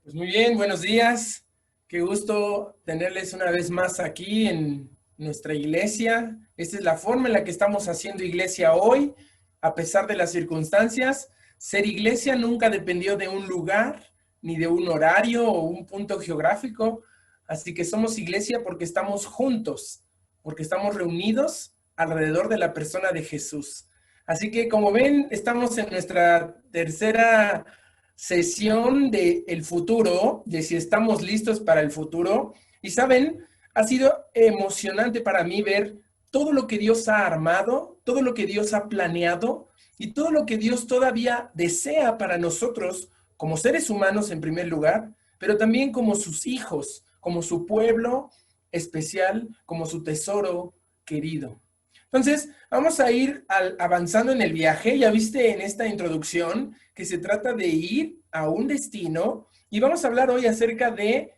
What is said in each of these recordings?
Pues muy bien, buenos días. Qué gusto tenerles una vez más aquí en nuestra iglesia. Esta es la forma en la que estamos haciendo iglesia hoy, a pesar de las circunstancias. Ser iglesia nunca dependió de un lugar, ni de un horario o un punto geográfico. Así que somos iglesia porque estamos juntos, porque estamos reunidos alrededor de la persona de Jesús. Así que como ven, estamos en nuestra tercera sesión de el futuro, de si estamos listos para el futuro. Y saben, ha sido emocionante para mí ver todo lo que Dios ha armado, todo lo que Dios ha planeado y todo lo que Dios todavía desea para nosotros como seres humanos en primer lugar, pero también como sus hijos, como su pueblo especial, como su tesoro querido. Entonces, vamos a ir avanzando en el viaje. Ya viste en esta introducción que se trata de ir a un destino y vamos a hablar hoy acerca de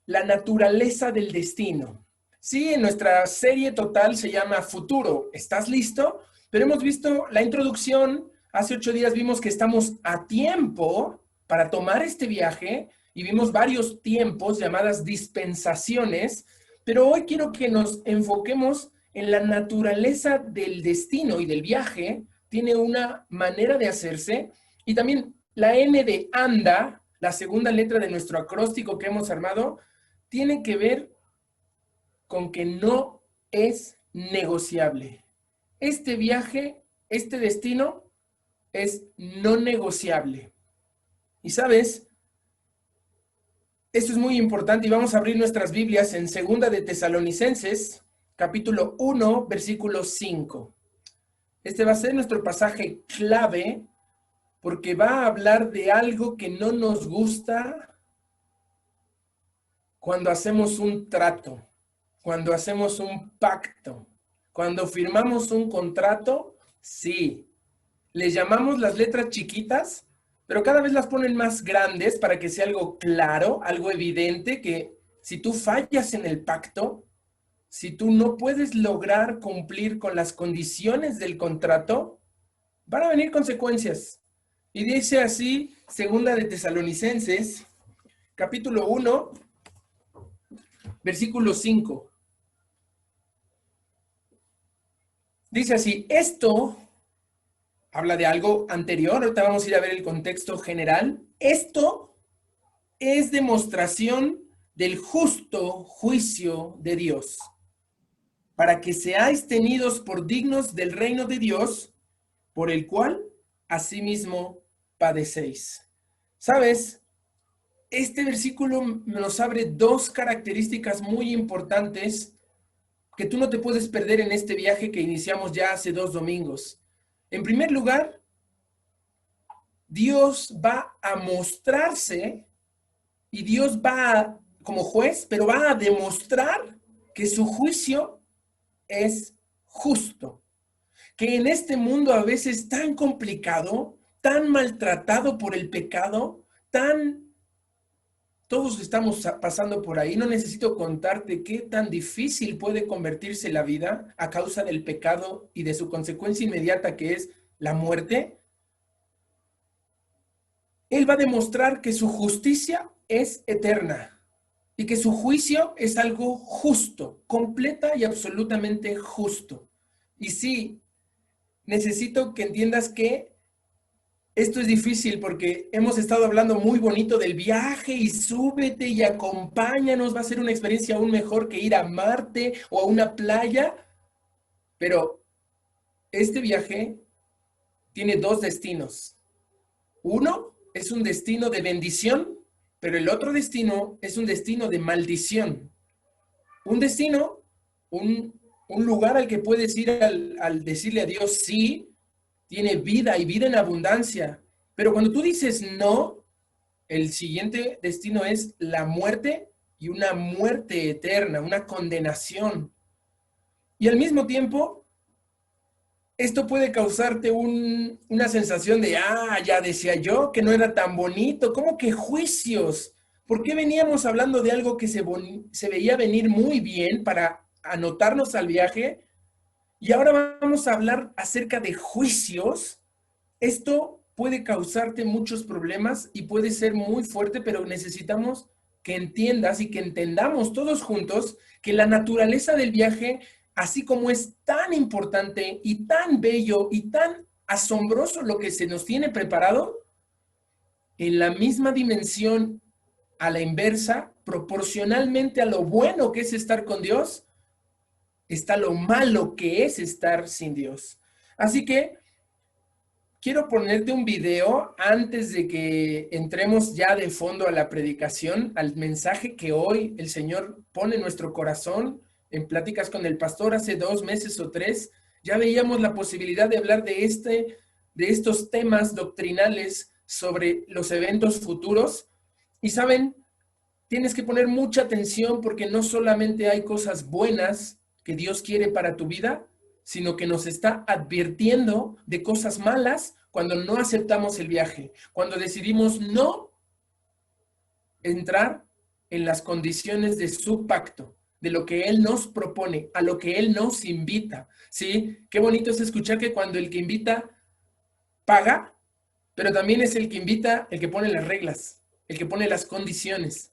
la naturaleza del destino. Sí, en nuestra serie total se llama Futuro. ¿Estás listo? Pero hemos visto la introducción. Hace 8 días vimos que estamos a tiempo para tomar este viaje y vimos varios tiempos llamadas dispensaciones, pero hoy quiero que nos enfoquemos en la naturaleza del destino y del viaje. Tiene una manera de hacerse y también la N de anda, la segunda letra de nuestro acróstico que hemos armado, tiene que ver con que no es negociable. Este viaje, este destino es no negociable. Y sabes, esto es muy importante y vamos a abrir nuestras Biblias en Segunda de Tesalonicenses, capítulo 1, versículo 5. Este va a ser nuestro pasaje clave porque va a hablar de algo que no nos gusta cuando hacemos un trato, cuando hacemos un pacto, cuando firmamos un contrato. Sí, les llamamos las letras chiquitas, pero cada vez las ponen más grandes para que sea algo claro, algo evidente, que si tú fallas en el pacto, si tú no puedes lograr cumplir con las condiciones del contrato, van a venir consecuencias. Y dice así, Segunda de Tesalonicenses, capítulo 1, versículo 5. Dice así, esto habla de algo anterior, ahorita vamos a ir a ver el contexto general. Esto es demostración del justo juicio de Dios, para que seáis tenidos por dignos del reino de Dios, por el cual asimismo padecéis. ¿Sabes? Este versículo nos abre dos características muy importantes que tú no te puedes perder en este viaje que iniciamos ya hace 2 domingos. En primer lugar, Dios va a mostrarse y Dios va como juez, pero va a demostrar que su juicio es justo. Que en este mundo a veces tan complicado, tan maltratado por el pecado, todos estamos pasando por ahí. No necesito contarte qué tan difícil puede convertirse la vida a causa del pecado y de su consecuencia inmediata que es la muerte. Él va a demostrar que su justicia es eterna y que su juicio es algo justo, completa y absolutamente justo. Y sí, necesito que entiendas que esto es difícil porque hemos estado hablando muy bonito del viaje y súbete y acompáñanos, va a ser una experiencia aún mejor que ir a Marte o a una playa, pero este viaje tiene dos destinos. Uno es un destino de bendición, pero el otro destino es un destino de maldición. Un destino, un lugar al que puedes ir al decirle a Dios sí, tiene vida y vida en abundancia. Pero cuando tú dices no, el siguiente destino es la muerte y una muerte eterna, una condenación. Y al mismo tiempo, esto puede causarte una sensación de, ya decía yo que no era tan bonito, ¿cómo que juicios? ¿Por qué veníamos hablando de algo que se veía venir muy bien para anotarnos al viaje? Y ahora vamos a hablar acerca de juicios. Esto puede causarte muchos problemas y puede ser muy fuerte, pero necesitamos que entiendas y que entendamos todos juntos que la naturaleza del viaje, así como es tan importante y tan bello y tan asombroso lo que se nos tiene preparado, en la misma dimensión, a la inversa, proporcionalmente a lo bueno que es estar con Dios, está lo malo que es estar sin Dios. Así que quiero ponerte un video antes de que entremos ya de fondo a la predicación, al mensaje que hoy el Señor pone en nuestro corazón. En pláticas con el pastor hace 2 meses o 3, ya veíamos la posibilidad de hablar de estos temas doctrinales sobre los eventos futuros. Y saben, tienes que poner mucha atención porque no solamente hay cosas buenas que Dios quiere para tu vida, sino que nos está advirtiendo de cosas malas cuando no aceptamos el viaje, cuando decidimos no entrar en las condiciones de su pacto, de lo que Él nos propone, a lo que Él nos invita, ¿sí? Qué bonito es escuchar que cuando el que invita paga, pero también es el que invita, el que pone las reglas, el que pone las condiciones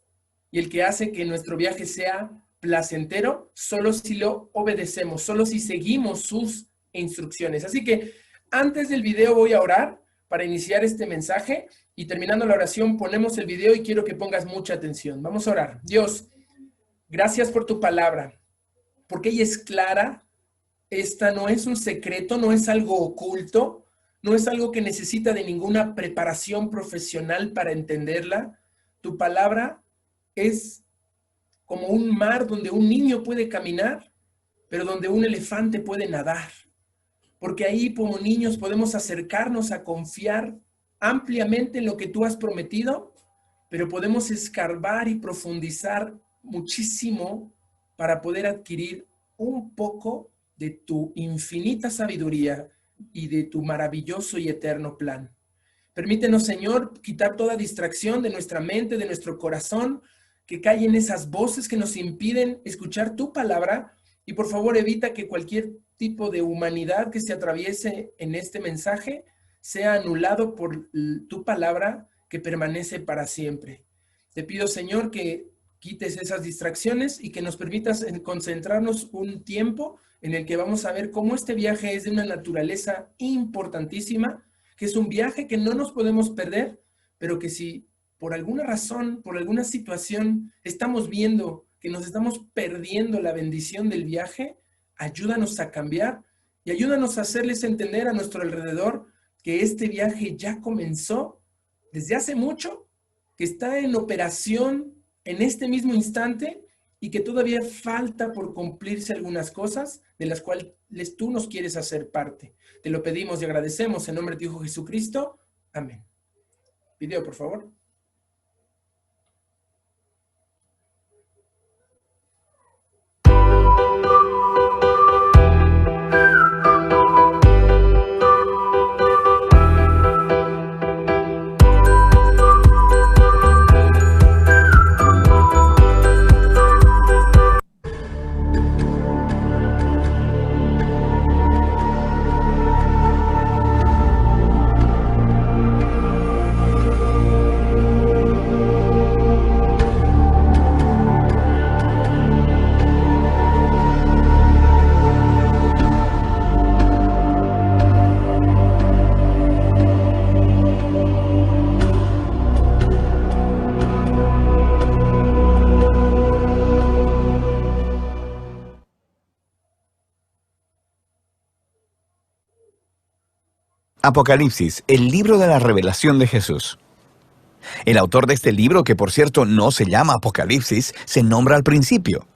y el que hace que nuestro viaje sea placentero solo si lo obedecemos, solo si seguimos sus instrucciones. Así que antes del video voy a orar para iniciar este mensaje y terminando la oración ponemos el video y quiero que pongas mucha atención. Vamos a orar. Dios, gracias por tu palabra, porque ella es clara. Esta no es un secreto, no es algo oculto, no es algo que necesita de ninguna preparación profesional para entenderla. Tu palabra es como un mar donde un niño puede caminar, pero donde un elefante puede nadar. Porque ahí como niños podemos acercarnos a confiar ampliamente en lo que tú has prometido, pero podemos escarbar y profundizar muchísimo para poder adquirir un poco de tu infinita sabiduría y de tu maravilloso y eterno plan. Permítenos, Señor, quitar toda distracción de nuestra mente, de nuestro corazón, que callen esas voces que nos impiden escuchar tu palabra y por favor evita que cualquier tipo de humanidad que se atraviese en este mensaje sea anulado por tu palabra que permanece para siempre. Te pido, Señor, que quites esas distracciones y que nos permitas concentrarnos un tiempo en el que vamos a ver cómo este viaje es de una naturaleza importantísima, que es un viaje que no nos podemos perder, pero que si por alguna razón, por alguna situación, estamos viendo que nos estamos perdiendo la bendición del viaje, ayúdanos a cambiar y ayúdanos a hacerles entender a nuestro alrededor que este viaje ya comenzó desde hace mucho, que está en operación en este mismo instante y que todavía falta por cumplirse algunas cosas de las cuales tú nos quieres hacer parte. Te lo pedimos y agradecemos en nombre de tu Hijo Jesucristo. Amén. Video, por favor. Apocalipsis, el libro de la revelación de Jesús. El autor de este libro, que por cierto no se llama Apocalipsis, se nombra al principio.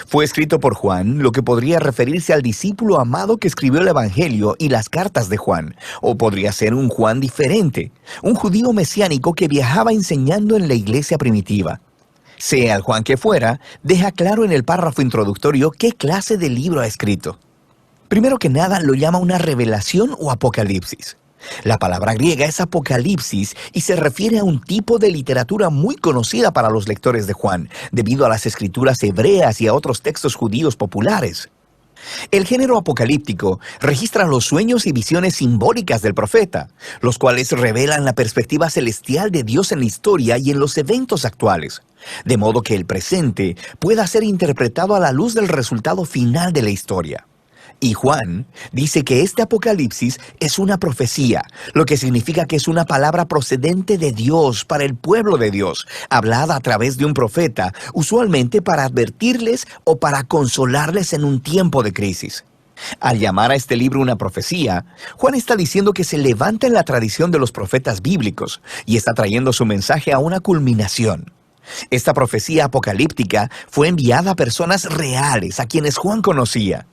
Fue escrito por Juan, lo que podría referirse al discípulo amado que escribió el Evangelio y las cartas de Juan, o podría ser un Juan diferente, un judío mesiánico que viajaba enseñando en la iglesia primitiva. Sea el Juan que fuera, deja claro en el párrafo introductorio qué clase de libro ha escrito. Primero que nada, lo llama una revelación o apocalipsis. La palabra griega es apocalipsis y se refiere a un tipo de literatura muy conocida para los lectores de Juan, debido a las escrituras hebreas y a otros textos judíos populares. El género apocalíptico registra los sueños y visiones simbólicas del profeta, los cuales revelan la perspectiva celestial de Dios en la historia y en los eventos actuales, de modo que el presente pueda ser interpretado a la luz del resultado final de la historia. Y Juan dice que este Apocalipsis es una profecía, lo que significa que es una palabra procedente de Dios para el pueblo de Dios, hablada a través de un profeta, usualmente para advertirles o para consolarles en un tiempo de crisis. Al llamar a este libro una profecía, Juan está diciendo que se levanta en la tradición de los profetas bíblicos y está trayendo su mensaje a una culminación. Esta profecía apocalíptica fue enviada a personas reales a quienes Juan conocía.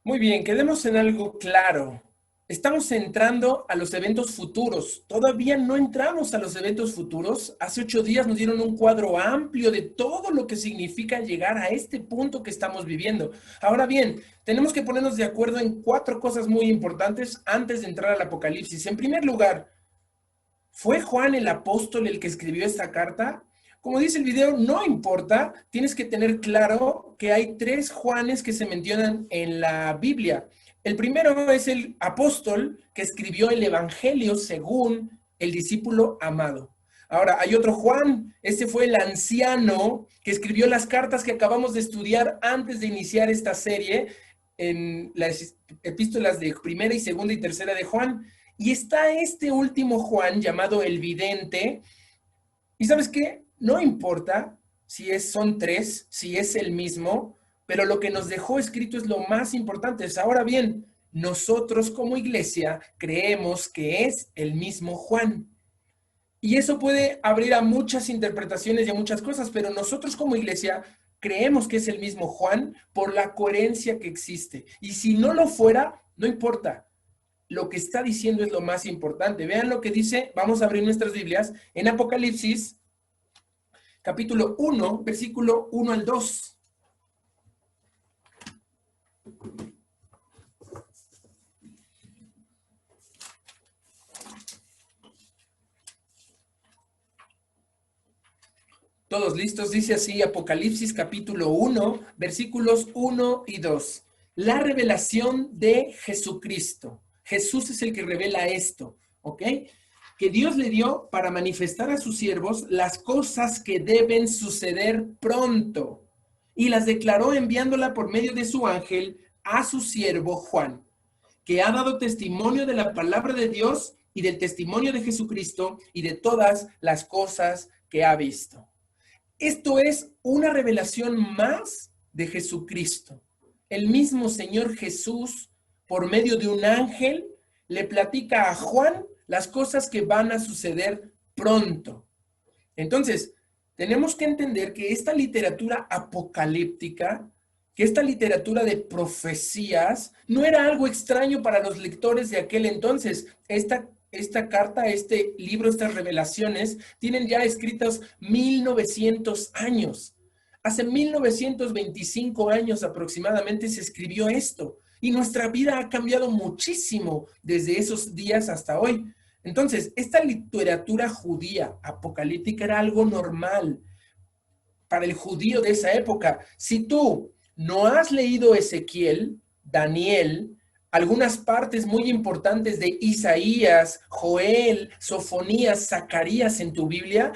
Muy bien, quedemos en algo claro. Estamos entrando a los eventos futuros. Todavía no entramos a los eventos futuros. Hace 8 días nos dieron un cuadro amplio de todo lo que significa llegar a este punto que estamos viviendo. Ahora bien, tenemos que ponernos de acuerdo en 4 cosas muy importantes antes de entrar al Apocalipsis. En primer lugar, ¿fue Juan el apóstol el que escribió esta carta? Como dice el video, no importa, tienes que tener claro que hay 3 Juanes que se mencionan en la Biblia. El primero es el apóstol que escribió el Evangelio según el discípulo amado. Ahora, hay otro Juan, este fue el anciano que escribió las cartas que acabamos de estudiar antes de iniciar esta serie en las epístolas de primera y segunda y tercera de Juan. Y está este último Juan llamado el vidente. ¿Y sabes qué? No importa si son 3, si es el mismo, pero lo que nos dejó escrito es lo más importante. Ahora bien, nosotros como iglesia creemos que es el mismo Juan. Y eso puede abrir a muchas interpretaciones y a muchas cosas, pero nosotros como iglesia creemos que es el mismo Juan por la coherencia que existe. Y si no lo fuera, no importa. Lo que está diciendo es lo más importante. Vean lo que dice, vamos a abrir nuestras Biblias, en Apocalipsis, capítulo 1, versículo 1 al 2. Todos listos, dice así Apocalipsis capítulo 1, versículos 1 y 2. La revelación de Jesucristo. Jesús es el que revela esto, ¿ok? Que Dios le dio para manifestar a sus siervos las cosas que deben suceder pronto. Y las declaró enviándola por medio de su ángel a su siervo Juan, que ha dado testimonio de la palabra de Dios y del testimonio de Jesucristo y de todas las cosas que ha visto. Esto es una revelación más de Jesucristo. El mismo Señor Jesús, por medio de un ángel, le platica a Juan las cosas que van a suceder pronto. Entonces, tenemos que entender que esta literatura apocalíptica, que esta literatura de profecías, no era algo extraño para los lectores de aquel entonces. Esta carta, este libro, estas revelaciones, tienen ya escritos 1900 años. Hace 1925 años aproximadamente se escribió esto. Y nuestra vida ha cambiado muchísimo desde esos días hasta hoy. Entonces, esta literatura judía apocalíptica era algo normal para el judío de esa época. Si tú no has leído Ezequiel, Daniel, algunas partes muy importantes de Isaías, Joel, Sofonías, Zacarías en tu Biblia,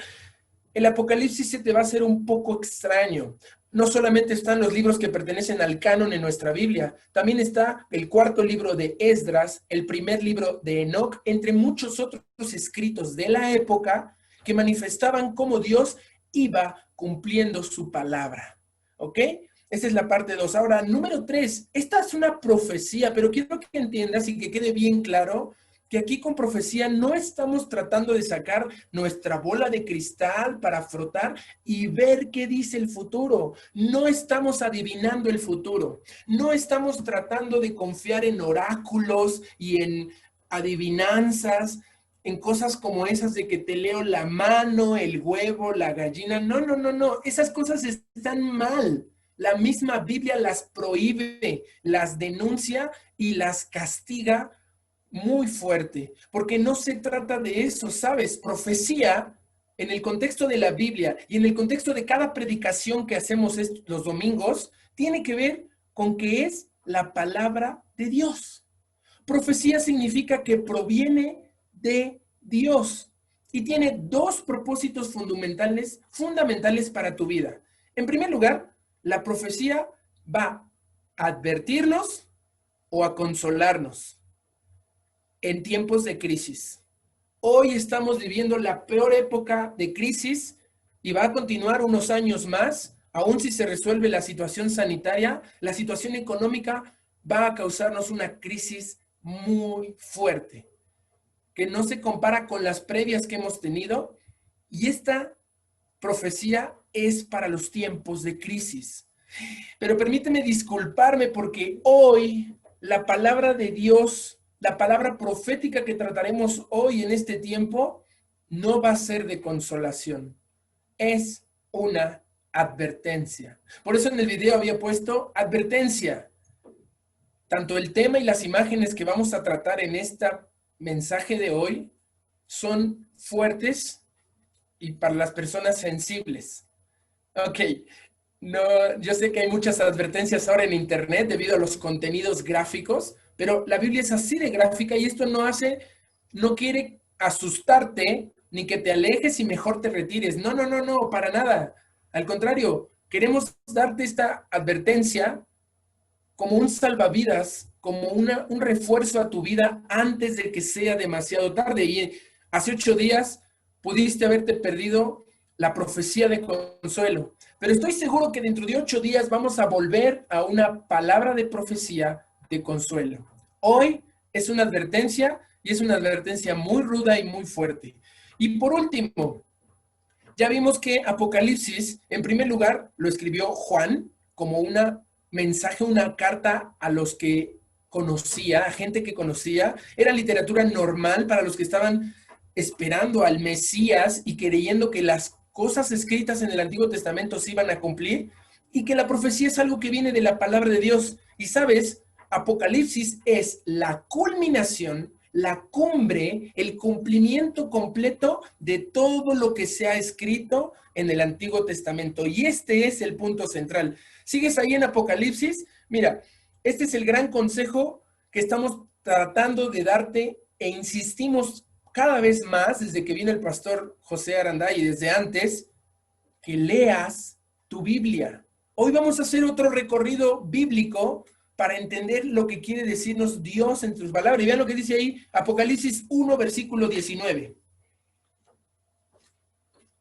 el Apocalipsis se te va a hacer un poco extraño. No solamente están los libros que pertenecen al canon en nuestra Biblia, también está el 4.º libro de Esdras, el 1.er libro de Enoc, entre muchos otros escritos de la época que manifestaban cómo Dios iba cumpliendo su palabra. ¿Ok? Esta es la parte 2. Ahora, número 3, esta es una profecía, pero quiero que entiendas y que quede bien claro que aquí con profecía no estamos tratando de sacar nuestra bola de cristal para frotar y ver qué dice el futuro. No estamos adivinando el futuro. No estamos tratando de confiar en oráculos y en adivinanzas. en cosas como esas de que te leo la mano, el huevo, la gallina. No, no, no, no. Esas cosas están mal. La misma Biblia las prohíbe, las denuncia y las castiga muy fuerte, porque no se trata de eso, ¿sabes? Profecía en el contexto de la Biblia y en el contexto de cada predicación que hacemos los domingos, tiene que ver con que es la palabra de Dios. Profecía significa que proviene de Dios y tiene dos propósitos fundamentales para tu vida. En primer lugar, la profecía va a advertirnos o a consolarnos en tiempos de crisis. Hoy estamos viviendo la peor época de crisis y va a continuar unos años más, aun si se resuelve la situación sanitaria, la situación económica va a causarnos una crisis muy fuerte, que no se compara con las previas que hemos tenido, y esta profecía es para los tiempos de crisis. Pero permíteme disculparme porque hoy la palabra de Dios, la palabra profética que trataremos hoy en este tiempo, no va a ser de consolación. Es una advertencia. Por eso en el video había puesto advertencia. Tanto el tema y las imágenes que vamos a tratar en este mensaje de hoy son fuertes y para las personas sensibles. Ok, no, yo sé que hay muchas advertencias ahora en internet debido a los contenidos gráficos, pero la Biblia es así de gráfica y esto no quiere asustarte ni que te alejes y mejor te retires. No, no, no, no, para nada. Al contrario, queremos darte esta advertencia como un salvavidas, como un refuerzo a tu vida antes de que sea demasiado tarde. Y hace 8 días pudiste haberte perdido la profecía de consuelo. Pero estoy seguro que dentro de 8 días vamos a volver a una palabra de profecía de consuelo. Hoy es una advertencia y es una advertencia muy ruda y muy fuerte. Y por último, ya vimos que Apocalipsis, en primer lugar, lo escribió Juan como una mensaje, una carta a los que conocía, a gente que conocía. Era literatura normal para los que estaban esperando al Mesías y creyendo que las cosas escritas en el Antiguo Testamento se iban a cumplir y que la profecía es algo que viene de la palabra de Dios. Y sabes, Apocalipsis es la culminación, la cumbre, el cumplimiento completo de todo lo que se ha escrito en el Antiguo Testamento. Y este es el punto central. ¿Sigues ahí en Apocalipsis? Mira, este es el gran consejo que estamos tratando de darte e insistimos cada vez más desde que vino el pastor José Aranday y desde antes, que leas tu Biblia. Hoy vamos a hacer otro recorrido bíblico para entender lo que quiere decirnos Dios en sus palabras. Y vean lo que dice ahí, Apocalipsis 1, versículo 19.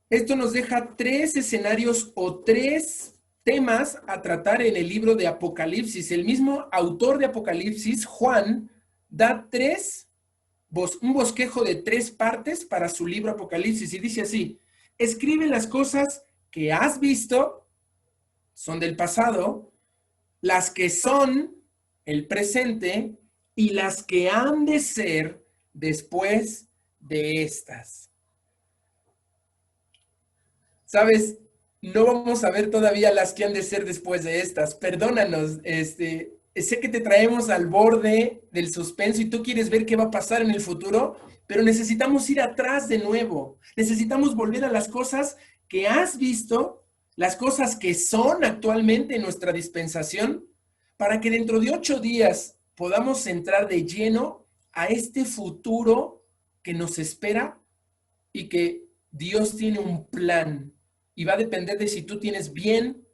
Esto nos deja 3 escenarios o 3 temas a tratar en el libro de Apocalipsis. El mismo autor de Apocalipsis, Juan, da un bosquejo de 3 partes para su libro Apocalipsis y dice así: escribe las cosas que has visto, son del pasado, las que son el presente y las que han de ser después de estas. ¿Sabes? No vamos a ver todavía las que han de ser después de estas. Perdónanos, sé que te traemos al borde del suspenso y tú quieres ver qué va a pasar en el futuro, pero necesitamos ir atrás de nuevo. Necesitamos volver a las cosas que has visto, las cosas que son actualmente en nuestra dispensación, para que dentro de 8 días podamos entrar de lleno a este futuro que nos espera y que Dios tiene un plan. Y va a depender de si tú tienes bien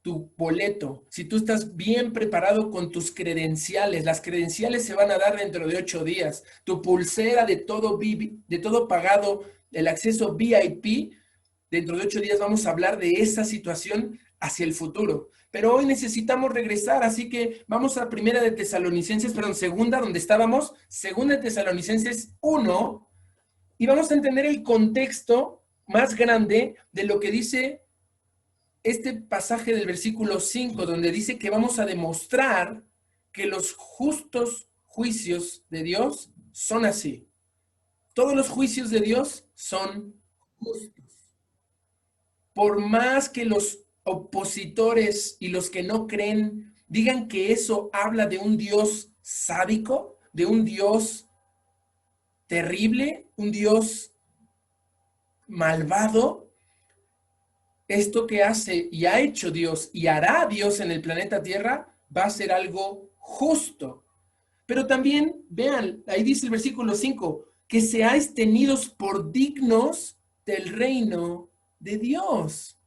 tu boleto, si tú estás bien preparado con tus credenciales. Las credenciales se van a dar dentro de 8 días. Tu pulsera de todo pagado, el acceso VIP, dentro de 8 días vamos a hablar de esa situación hacia el futuro. Pero hoy necesitamos regresar, así que vamos a segunda, donde estábamos, segunda de Tesalonicenses 1, y vamos a entender el contexto más grande de lo que dice este pasaje del versículo 5, donde dice que vamos a demostrar que los justos juicios de Dios son así. Todos los juicios de Dios son justos. Por más que los opositores y los que no creen digan que eso habla de un Dios sádico, de un Dios terrible, un Dios malvado, esto que hace y ha hecho Dios y hará Dios en el planeta Tierra va a ser algo justo. Pero también, vean, ahí dice el versículo 5, que seáis tenidos por dignos del reino de Dios.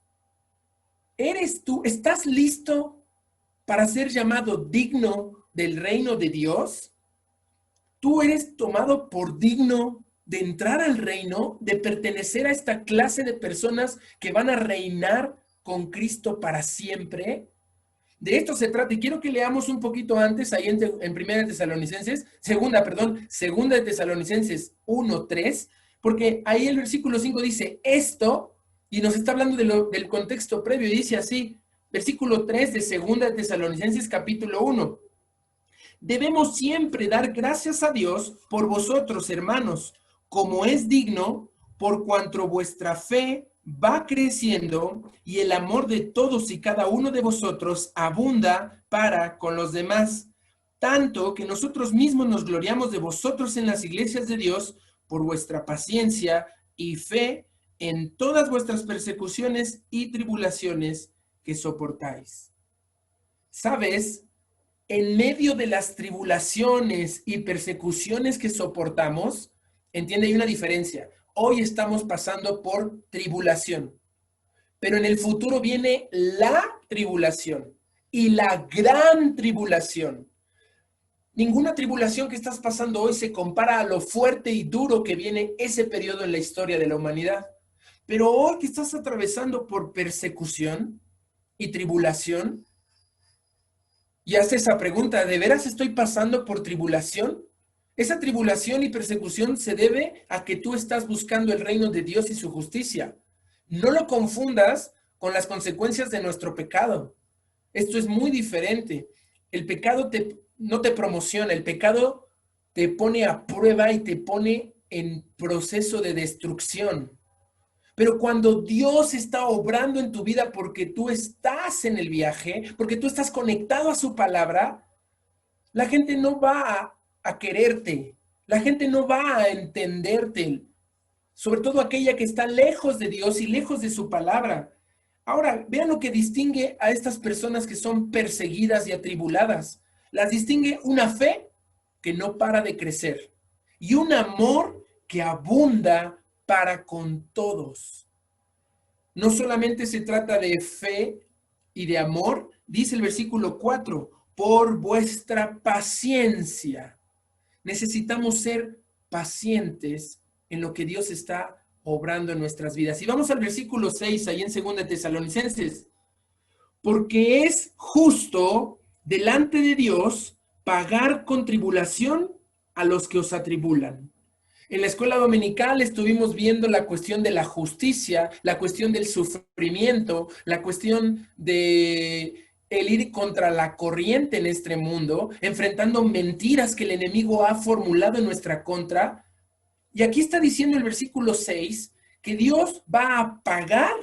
¿Eres tú, estás listo para ser llamado digno del reino de Dios? ¿Tú eres tomado por digno de entrar al reino, de pertenecer a esta clase de personas que van a reinar con Cristo para siempre? De esto se trata, y quiero que leamos un poquito antes, ahí en Primera de Tesalonicenses, segunda de Tesalonicenses 1:3, porque ahí el versículo 5 dice esto, y nos está hablando del contexto previo, y dice así, versículo 3 de Segunda de Tesalonicenses capítulo 1. Debemos siempre dar gracias a Dios por vosotros, hermanos, como es digno, por cuanto vuestra fe va creciendo y el amor de todos y cada uno de vosotros abunda para con los demás, tanto que nosotros mismos nos gloriamos de vosotros en las iglesias de Dios por vuestra paciencia y fe en todas vuestras persecuciones y tribulaciones que soportáis. ¿Sabes? En medio de las tribulaciones y persecuciones que soportamos, entiende, hay una diferencia. Hoy estamos pasando por tribulación, pero en el futuro viene la tribulación y la gran tribulación. Ninguna tribulación que estás pasando hoy se compara a lo fuerte y duro que viene ese periodo en la historia de la humanidad. Pero hoy que estás atravesando por persecución y tribulación, y hace esa pregunta, ¿de veras estoy pasando por tribulación? Esa tribulación y persecución se debe a que tú estás buscando el reino de Dios y su justicia. No lo confundas con las consecuencias de nuestro pecado. Esto es muy diferente. El pecado no te promociona, el pecado te pone a prueba y te pone en proceso de destrucción. Pero cuando Dios está obrando en tu vida porque tú estás en el viaje, porque tú estás conectado a su palabra, la gente no va a quererte, la gente no va a entenderte, sobre todo aquella que está lejos de Dios y lejos de su palabra. Ahora, vean lo que distingue a estas personas que son perseguidas y atribuladas. Las distingue una fe que no para de crecer y un amor que abunda para con todos. No solamente se trata de fe y de amor, dice el versículo 4, por vuestra paciencia. Necesitamos ser pacientes en lo que Dios está obrando en nuestras vidas. Y vamos al versículo 6, ahí en 2 Tesalonicenses. Porque es justo delante de Dios pagar con tribulación a los que os atribulan. En la escuela dominical estuvimos viendo la cuestión de la justicia, la cuestión del sufrimiento, la cuestión de el ir contra la corriente en este mundo, enfrentando mentiras que el enemigo ha formulado en nuestra contra. Y aquí está diciendo el versículo 6 que Dios va a pagar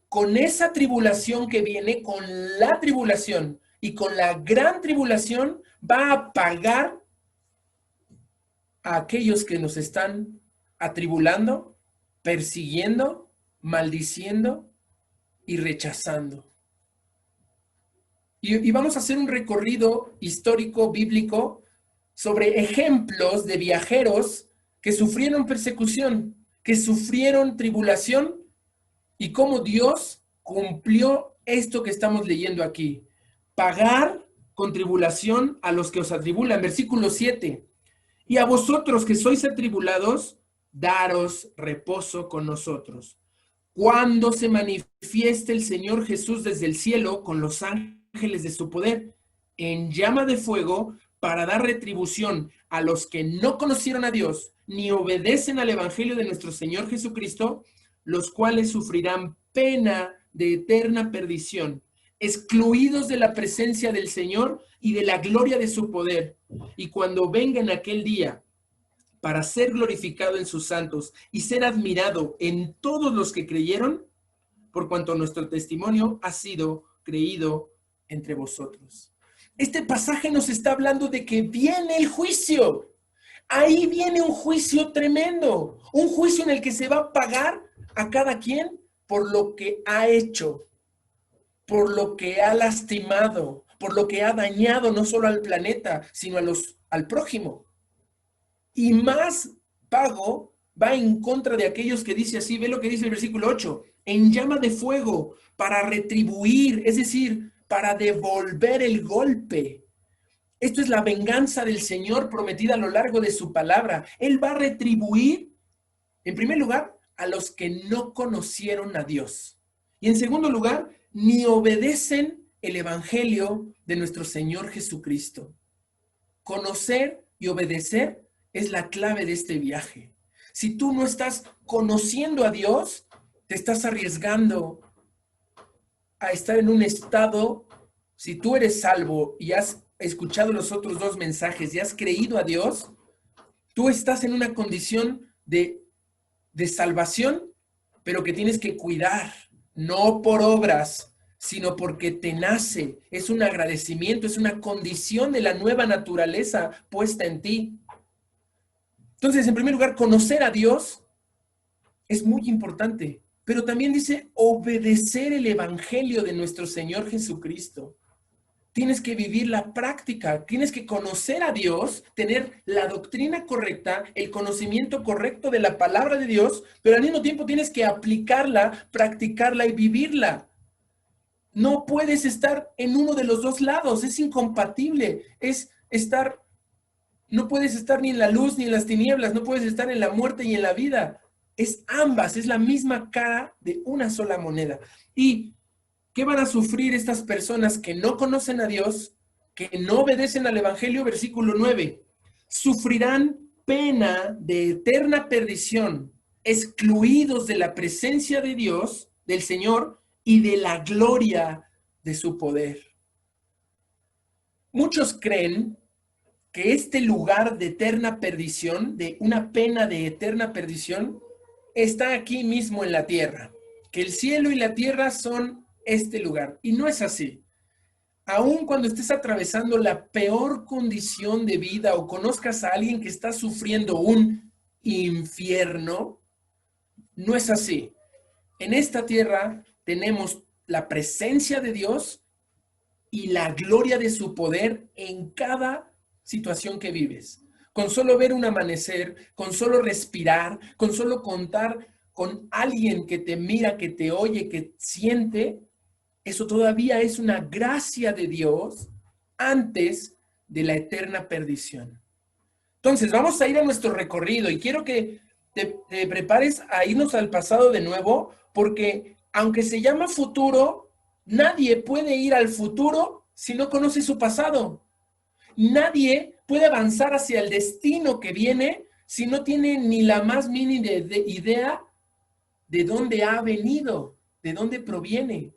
con esa tribulación que viene, con la tribulación y con la gran tribulación, va a pagar a aquellos que nos están atribulando, persiguiendo, maldiciendo y rechazando. Y vamos a hacer un recorrido histórico, bíblico, sobre ejemplos de viajeros que sufrieron persecución, que sufrieron tribulación y cómo Dios cumplió esto que estamos leyendo aquí. Pagar con tribulación a los que os atribulan. Versículo 7. Y a vosotros que sois atribulados, daros reposo con nosotros. Cuando se manifieste el Señor Jesús desde el cielo con los ángeles de su poder, en llama de fuego, para dar retribución a los que no conocieron a Dios, ni obedecen al Evangelio de nuestro Señor Jesucristo, los cuales sufrirán pena de eterna perdición, excluidos de la presencia del Señor y de la gloria de su poder. Y cuando venga en aquel día, para ser glorificado en sus santos y ser admirado en todos los que creyeron, por cuanto nuestro testimonio ha sido creído entre vosotros. Este pasaje nos está hablando de que viene el juicio. Ahí viene un juicio tremendo, un juicio en el que se va a pagar a cada quien por lo que ha hecho, por lo que ha lastimado, por lo que ha dañado no solo al planeta, sino al prójimo. Y más pago va en contra de aquellos que dice así, ve lo que dice el versículo 8, en llama de fuego para retribuir, es decir, para devolver el golpe. Esto es la venganza del Señor prometida a lo largo de su palabra. Él va a retribuir, en primer lugar, a los que no conocieron a Dios. Y en segundo lugar, ni obedecen el evangelio de nuestro Señor Jesucristo. Conocer y obedecer es la clave de este viaje. Si tú no estás conociendo a Dios, te estás arriesgando a estar en un estado, si tú eres salvo y has escuchado los otros dos mensajes y has creído a Dios, tú estás en una condición de salvación, pero que tienes que cuidar, no por obras, sino porque te nace, es un agradecimiento, es una condición de la nueva naturaleza puesta en ti. Entonces, en primer lugar, conocer a Dios es muy importante, pero también dice obedecer el evangelio de nuestro Señor Jesucristo. Tienes que vivir la práctica, tienes que conocer a Dios, tener la doctrina correcta, el conocimiento correcto de la palabra de Dios, pero al mismo tiempo tienes que aplicarla, practicarla y vivirla. No puedes estar en uno de los dos lados, es incompatible, no puedes estar ni en la luz ni en las tinieblas, no puedes estar en la muerte y en la vida. Es ambas, es la misma cara de una sola moneda. ¿Y qué van a sufrir estas personas que no conocen a Dios, que no obedecen al Evangelio? Versículo 9. Sufrirán pena de eterna perdición, excluidos de la presencia de Dios, del Señor, y de la gloria de su poder. Muchos creen que este lugar de eterna perdición, de una pena de eterna perdición, está aquí mismo en la tierra, que el cielo y la tierra son este lugar. Y no es así. Aun cuando estés atravesando la peor condición de vida o conozcas a alguien que está sufriendo un infierno, no es así. En esta tierra tenemos la presencia de Dios y la gloria de su poder en cada situación que vives. Con solo ver un amanecer, con solo respirar, con solo contar con alguien que te mira, que te oye, que siente, eso todavía es una gracia de Dios antes de la eterna perdición. Entonces, vamos a ir a nuestro recorrido y quiero que te prepares a irnos al pasado de nuevo, porque aunque se llama futuro, nadie puede ir al futuro si no conoce su pasado. Nadie puede avanzar hacia el destino que viene si no tiene ni la más mínima idea de dónde ha venido, de dónde proviene.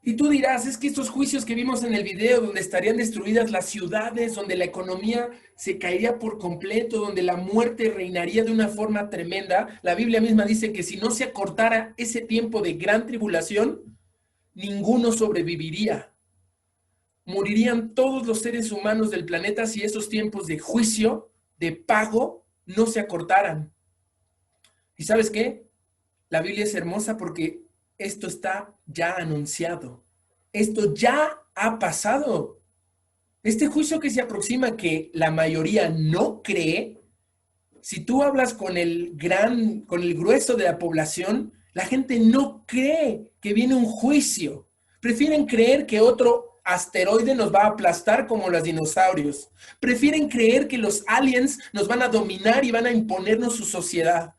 Y tú dirás, es que estos juicios que vimos en el video, donde estarían destruidas las ciudades, donde la economía se caería por completo, donde la muerte reinaría de una forma tremenda, la Biblia misma dice que si no se acortara ese tiempo de gran tribulación, ninguno sobreviviría. Morirían todos los seres humanos del planeta si esos tiempos de juicio, de pago, no se acortaran. ¿Y sabes qué? La Biblia es hermosa porque esto está ya anunciado. Esto ya ha pasado. Este juicio que se aproxima, que la mayoría no cree, si tú hablas con el grueso de la población, la gente no cree que viene un juicio. Prefieren creer que otro asteroide nos va a aplastar como los dinosaurios. Prefieren creer que los aliens nos van a dominar y van a imponernos su sociedad.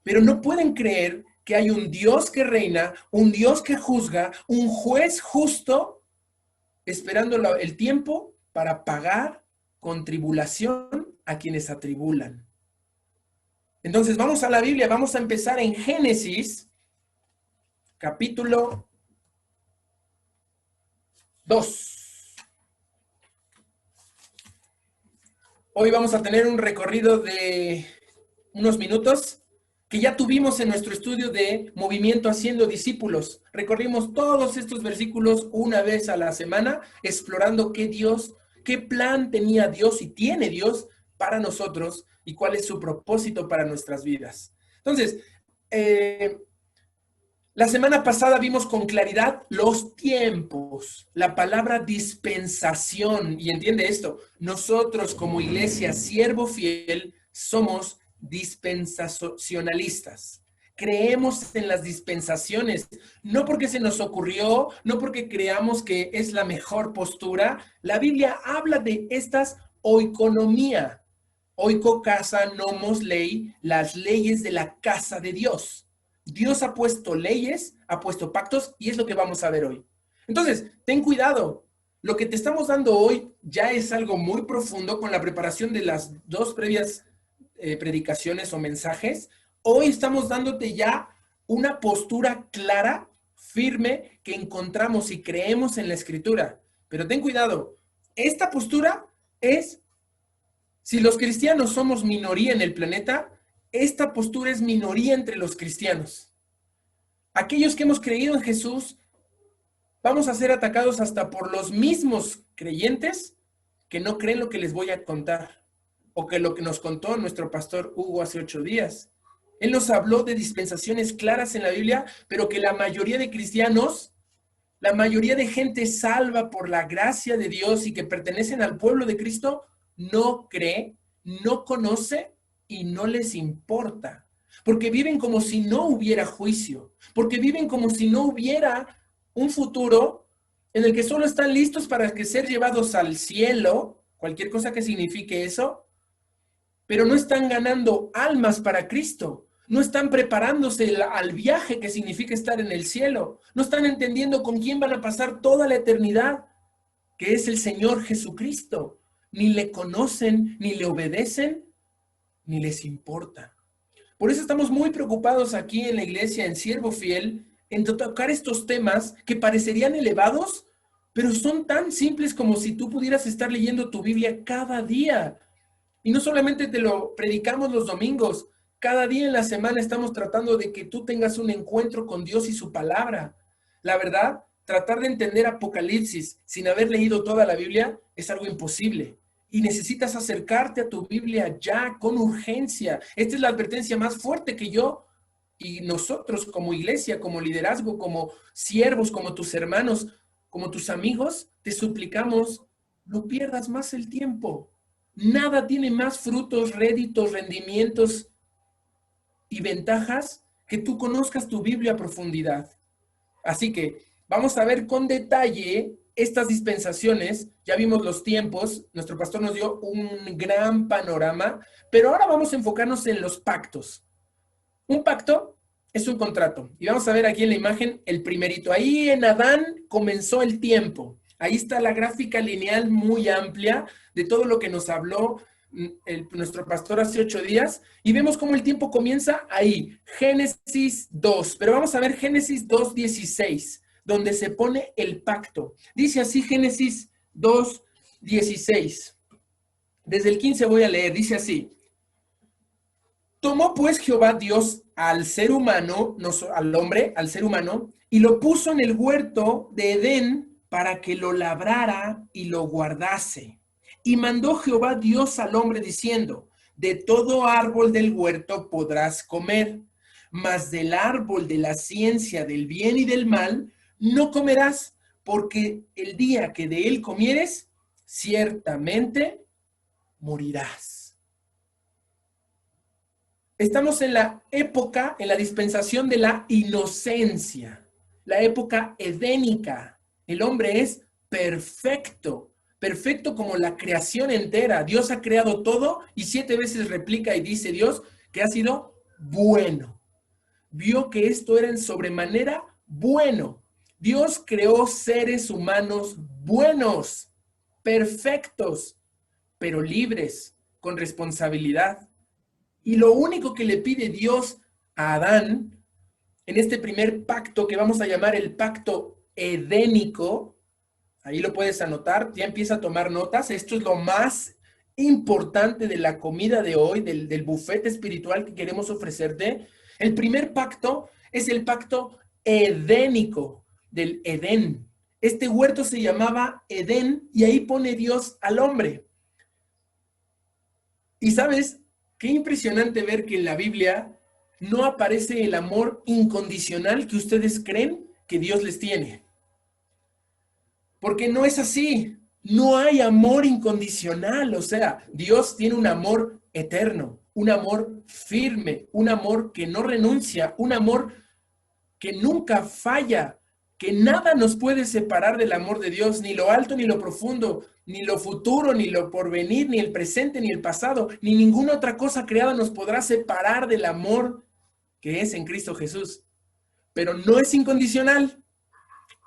Pero no pueden creer que hay un Dios que reina, un Dios que juzga, un juez justo, esperando el tiempo para pagar con tribulación a quienes atribulan. Entonces vamos a la Biblia, vamos a empezar en Génesis, capítulo 2. Hoy vamos a tener un recorrido de unos minutos que ya tuvimos en nuestro estudio de movimiento haciendo discípulos. Recorrimos todos estos versículos una vez a la semana, explorando qué plan tenía Dios y tiene Dios para nosotros y cuál es su propósito para nuestras vidas. Entonces, la semana pasada vimos con claridad los tiempos, la palabra dispensación, y entiende esto, nosotros como iglesia, siervo fiel, somos dispensacionalistas. Creemos en las dispensaciones, no porque se nos ocurrió, no porque creamos que es la mejor postura. La Biblia habla de estas oikonomía, oiko casa, nomos ley, las leyes de la casa de Dios. Dios ha puesto leyes, ha puesto pactos y es lo que vamos a ver hoy. Entonces, ten cuidado. Lo que te estamos dando hoy ya es algo muy profundo con la preparación de las dos previas predicaciones o mensajes. Hoy estamos dándote ya una postura clara, firme, que encontramos y creemos en la Escritura. Pero ten cuidado. Esta postura es, si los cristianos somos minoría en el planeta, esta postura es minoría entre los cristianos. Aquellos que hemos creído en Jesús, vamos a ser atacados hasta por los mismos creyentes que no creen lo que les voy a contar, o que lo que nos contó nuestro pastor Hugo hace 8 días. Él nos habló de dispensaciones claras en la Biblia, pero que la mayoría de cristianos, la mayoría de gente salva por la gracia de Dios y que pertenecen al pueblo de Cristo, no cree, no conoce y no les importa, porque viven como si no hubiera juicio, porque viven como si no hubiera un futuro en el que solo están listos para ser llevados al cielo, cualquier cosa que signifique eso, pero no están ganando almas para Cristo, no están preparándose al viaje que significa estar en el cielo, no están entendiendo con quién van a pasar toda la eternidad, que es el Señor Jesucristo, ni le conocen, ni le obedecen, ni les importa. Por eso estamos muy preocupados aquí en la iglesia, en Siervo Fiel, en tocar estos temas que parecerían elevados, pero son tan simples como si tú pudieras estar leyendo tu Biblia cada día. Y no solamente te lo predicamos los domingos, cada día en la semana estamos tratando de que tú tengas un encuentro con Dios y su palabra. La verdad, tratar de entender Apocalipsis sin haber leído toda la Biblia es algo imposible. Y necesitas acercarte a tu Biblia ya con urgencia. Esta es la advertencia más fuerte que yo y nosotros como iglesia, como liderazgo, como siervos, como tus hermanos, como tus amigos, te suplicamos, no pierdas más el tiempo. Nada tiene más frutos, réditos, rendimientos y ventajas que tú conozcas tu Biblia a profundidad. Así que vamos a ver con detalle estas dispensaciones. Ya vimos los tiempos, nuestro pastor nos dio un gran panorama, pero ahora vamos a enfocarnos en los pactos. Un pacto es un contrato. Y vamos a ver aquí en la imagen el primerito. Ahí en Adán comenzó el tiempo. Ahí está la gráfica lineal muy amplia de todo lo que nos habló nuestro pastor hace 8 días. Y vemos cómo el tiempo comienza ahí. Génesis 2. Pero vamos a ver Génesis 2:16, donde se pone el pacto. Dice así Génesis 2:16. Desde el 15 voy a leer. Dice así. Tomó pues Jehová Dios al ser humano, no al hombre, al ser humano, y lo puso en el huerto de Edén para que lo labrara y lo guardase. Y mandó Jehová Dios al hombre diciendo, de todo árbol del huerto podrás comer, mas del árbol de la ciencia del bien y del mal no comerás, porque el día que de él comieres, ciertamente morirás. Estamos en la época, en la dispensación de la inocencia, la época edénica. El hombre es perfecto, perfecto como la creación entera. Dios ha creado todo y 7 veces replica y dice Dios que ha sido bueno. Vio que esto era en sobremanera bueno. Dios creó seres humanos buenos, perfectos, pero libres, con responsabilidad. Y lo único que le pide Dios a Adán en este primer pacto que vamos a llamar el pacto edénico, ahí lo puedes anotar, ya empieza a tomar notas, esto es lo más importante de la comida de hoy, del buffet espiritual que queremos ofrecerte. El primer pacto es el pacto edénico, del Edén. Este huerto se llamaba Edén y ahí pone Dios al hombre. Y sabes, qué impresionante ver que en la Biblia no aparece el amor incondicional que ustedes creen que Dios les tiene. Porque no es así. No hay amor incondicional. O sea, Dios tiene un amor eterno, un amor firme, un amor que no renuncia, un amor que nunca falla, que nada nos puede separar del amor de Dios, ni lo alto, ni lo profundo, ni lo futuro, ni lo porvenir, ni el presente, ni el pasado, ni ninguna otra cosa creada nos podrá separar del amor que es en Cristo Jesús. Pero no es incondicional.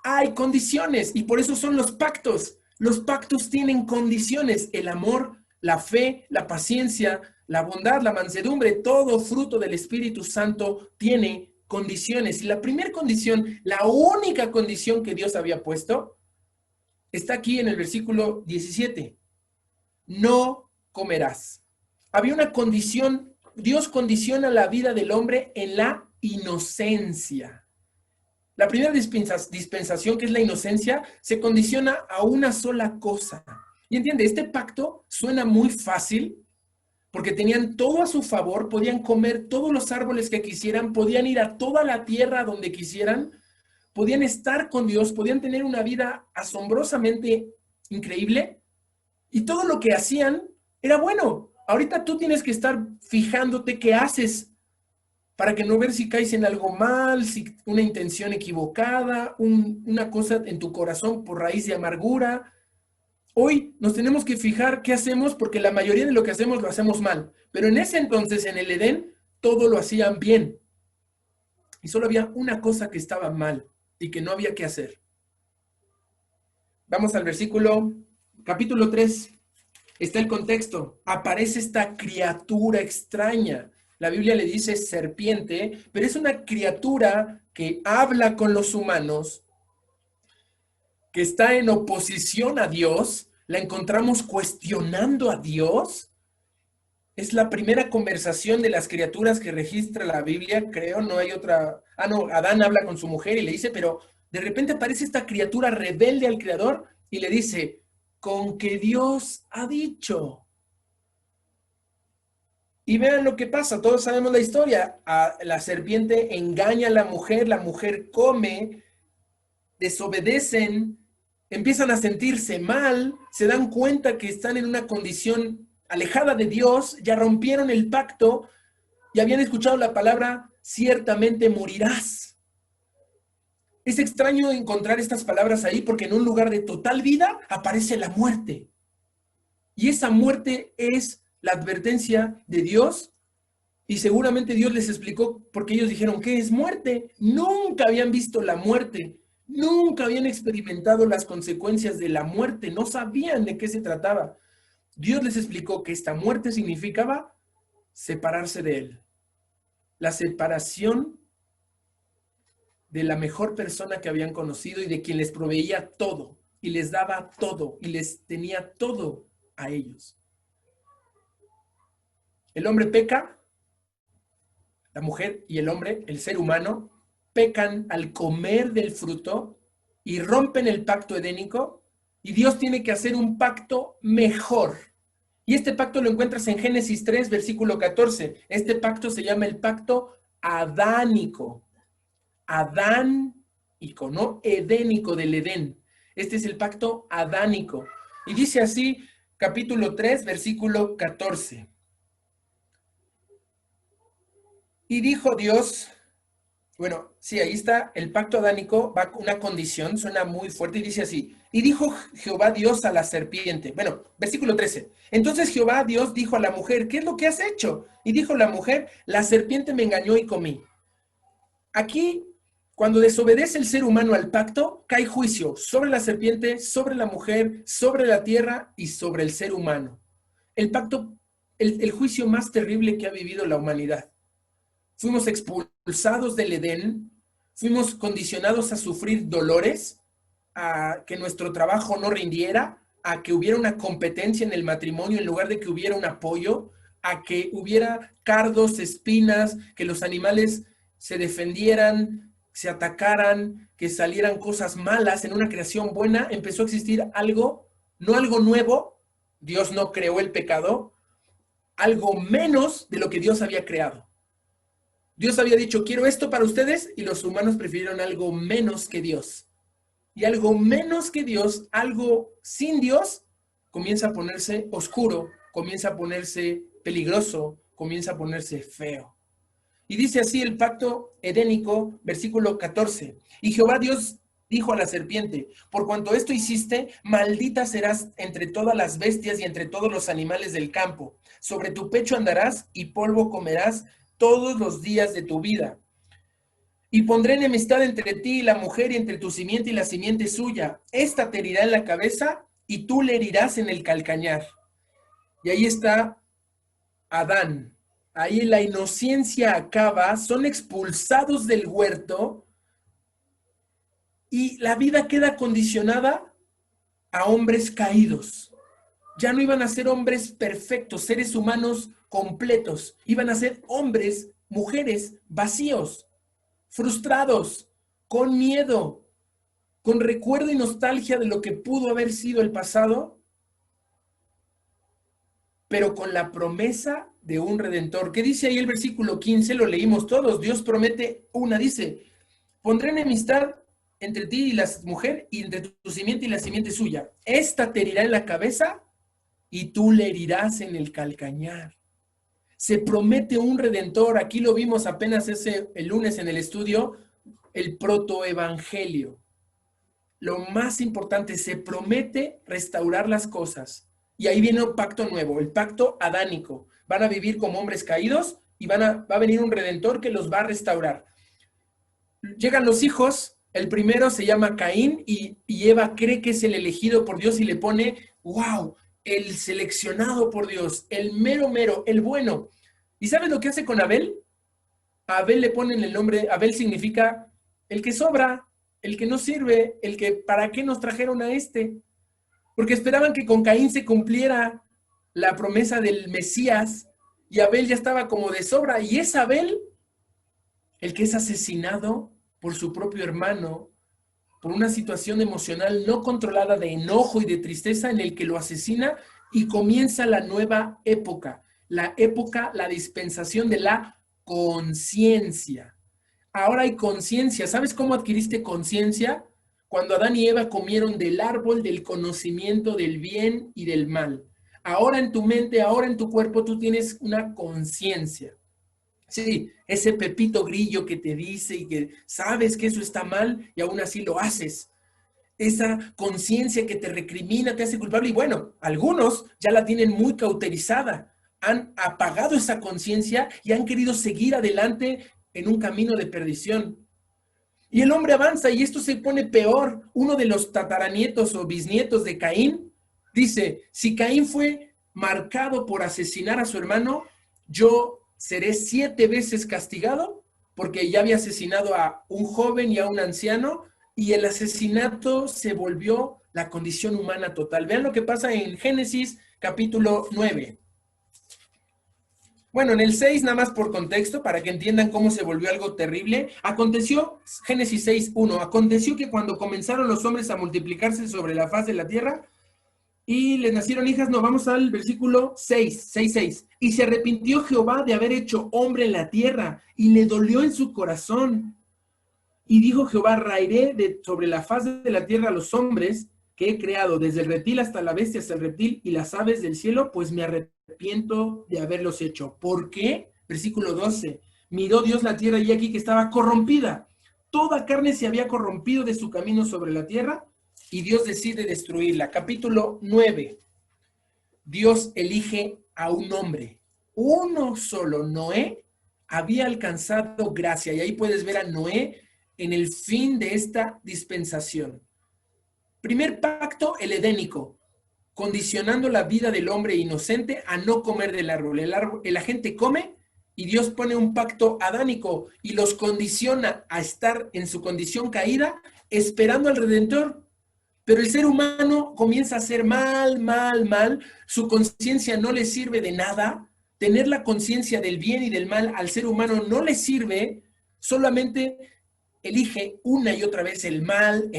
Hay condiciones y por eso son los pactos. Los pactos tienen condiciones. El amor, la fe, la paciencia, la bondad, la mansedumbre, todo fruto del Espíritu Santo tiene condiciones. Y la primera condición, la única condición que Dios había puesto, está aquí en el versículo 17. No comerás. Había una condición, Dios condiciona la vida del hombre en la inocencia. La primera dispensación, que es la inocencia, se condiciona a una sola cosa. Y entiende, este pacto suena muy fácil porque tenían todo a su favor, podían comer todos los árboles que quisieran, podían ir a toda la tierra donde quisieran, podían estar con Dios, podían tener una vida asombrosamente increíble y todo lo que hacían era bueno. Ahorita tú tienes que estar fijándote qué haces para que no ver si caes en algo mal, si una intención equivocada, una cosa en tu corazón por raíz de amargura. Hoy nos tenemos que fijar qué hacemos porque la mayoría de lo que hacemos lo hacemos mal. Pero en ese entonces, en el Edén, todo lo hacían bien. Y solo había una cosa que estaba mal y que no había que hacer. Vamos al capítulo 3. Está el contexto. Aparece esta criatura extraña. La Biblia le dice serpiente, pero es una criatura que habla con los humanos, que está en oposición a Dios. La encontramos cuestionando a Dios. Es la primera conversación de las criaturas que registra la Biblia, creo, no hay otra. No, Adán habla con su mujer y le dice, pero de repente aparece esta criatura rebelde al Creador y le dice, con que Dios ha dicho. Y vean lo que pasa, todos sabemos la historia. La serpiente engaña a la mujer come, desobedecen, empiezan a sentirse mal, se dan cuenta que están en una condición alejada de Dios, ya rompieron el pacto y habían escuchado la palabra, ciertamente morirás. Es extraño encontrar estas palabras ahí porque en un lugar de total vida aparece la muerte. Y esa muerte es la advertencia de Dios y seguramente Dios les explicó porque ellos dijeron, ¿qué es muerte? Nunca habían visto la muerte, nunca habían experimentado las consecuencias de la muerte, no sabían de qué se trataba. Dios les explicó que esta muerte significaba separarse de Él. La separación de la mejor persona que habían conocido y de quien les proveía todo y les daba todo y les tenía todo a ellos. El hombre peca, la mujer y el hombre, el ser humano, pecan al comer del fruto y rompen el pacto edénico y Dios tiene que hacer un pacto mejor. Y este pacto lo encuentras en Génesis 3, versículo 14. Este pacto se llama el pacto adánico. Adánico, ¿no? Edénico del Edén. Este es el pacto adánico. Y dice así, capítulo 3, versículo 14. Y dijo Dios, bueno, sí, ahí está el pacto adánico, va con una condición, suena muy fuerte y dice así, y dijo Jehová Dios a la serpiente, bueno, versículo 13, entonces Jehová Dios dijo a la mujer, ¿qué es lo que has hecho? Y dijo la mujer, la serpiente me engañó y comí. Aquí, cuando desobedece el ser humano al pacto, cae juicio sobre la serpiente, sobre la mujer, sobre la tierra y sobre el ser humano. El pacto, el juicio más terrible que ha vivido la humanidad. Fuimos expulsados del Edén, fuimos condicionados a sufrir dolores, a que nuestro trabajo no rindiera, a que hubiera una competencia en el matrimonio en lugar de que hubiera un apoyo, a que hubiera cardos, espinas, que los animales se defendieran, se atacaran, que salieran cosas malas en una creación buena, empezó a existir algo, no algo nuevo, Dios no creó el pecado, algo menos de lo que Dios había creado. Dios había dicho, quiero esto para ustedes, y los humanos prefirieron algo menos que Dios. Y algo menos que Dios, algo sin Dios, comienza a ponerse oscuro, comienza a ponerse peligroso, comienza a ponerse feo. Y dice así el pacto edénico, versículo 14. Y Jehová Dios dijo a la serpiente, por cuanto esto hiciste, maldita serás entre todas las bestias y entre todos los animales del campo. Sobre tu pecho andarás y polvo comerás todos los días de tu vida. Y pondré enemistad entre ti y la mujer y entre tu simiente y la simiente suya. Esta te herirá en la cabeza y tú le herirás en el calcañar. Y ahí está Adán. Ahí la inocencia acaba, son expulsados del huerto y la vida queda condicionada a hombres caídos. Ya no iban a ser hombres perfectos, seres humanos completos. Iban a ser hombres, mujeres vacíos, frustrados, con miedo, con recuerdo y nostalgia de lo que pudo haber sido el pasado, pero con la promesa de un redentor. ¿Qué dice ahí el versículo 15? Lo leímos todos. Dios promete dice, pondré enemistad entre ti y la mujer, y entre tu simiente y la simiente suya. Esta te herirá en la cabeza y tú le herirás en el calcañar. Se promete un redentor. Aquí lo vimos apenas el lunes en el estudio, el protoevangelio. Lo más importante, se promete restaurar las cosas. Y ahí viene un pacto nuevo, el pacto adánico. Van a vivir como hombres caídos y va a venir un redentor que los va a restaurar. Llegan los hijos, el primero se llama Caín y Eva cree que es el elegido por Dios y le pone, wow, el seleccionado por Dios, el mero mero, el bueno. ¿Y sabes lo que hace con Abel? A Abel le ponen el nombre, Abel significa el que sobra, el que no sirve, el que ¿para qué nos trajeron a este? Porque esperaban que con Caín se cumpliera la promesa del Mesías y Abel ya estaba como de sobra. Y es Abel el que es asesinado por su propio hermano por una situación emocional no controlada de enojo y de tristeza en el que lo asesina y comienza la nueva época, la dispensación de la conciencia. Ahora hay conciencia. ¿Sabes cómo adquiriste conciencia? Cuando Adán y Eva comieron del árbol del conocimiento del bien y del mal. Ahora en tu mente, ahora en tu cuerpo, tú tienes una conciencia. Sí, ese Pepito Grillo que te dice y que sabes que eso está mal y aún así lo haces. Esa conciencia que te recrimina, te hace culpable. Y bueno, algunos ya la tienen muy cauterizada. Han apagado esa conciencia y han querido seguir adelante en un camino de perdición. Y el hombre avanza y esto se pone peor. Uno de los tataranietos o bisnietos de Caín dice, si Caín fue marcado por asesinar a su hermano, yo seré 7 veces castigado porque ya había asesinado a un joven y a un anciano y el asesinato se volvió la condición humana total. Vean lo que pasa en Génesis capítulo 9. Bueno, en el 6, nada más por contexto, para que entiendan cómo se volvió algo terrible. Aconteció, Génesis 6:1, aconteció que cuando comenzaron los hombres a multiplicarse sobre la faz de la tierra y les nacieron hijas, no, vamos al versículo 6. Y se arrepintió Jehová de haber hecho hombre en la tierra y le dolió en su corazón. Y dijo Jehová, raeré sobre la faz de la tierra a los hombres que he creado, desde el reptil hasta la bestia, hasta el reptil y las aves del cielo, pues me arrepiento de haberlos hecho. ¿Por qué? Versículo 12. Miró Dios la tierra y aquí que estaba corrompida. Toda carne se había corrompido de su camino sobre la tierra y Dios decide destruirla. Capítulo 9. Dios elige a un hombre. Uno solo, Noé, había alcanzado gracia. Y ahí puedes ver a Noé en el fin de esta dispensación. Primer pacto, el edénico, condicionando la vida del hombre inocente a no comer del árbol. La gente come y Dios pone un pacto adánico y los condiciona a estar en su condición caída esperando al Redentor. Pero el ser humano comienza a hacer mal, mal, mal. Su conciencia no le sirve de nada. Tener la conciencia del bien y del mal al ser humano no le sirve. Solamente elige una y otra vez el mal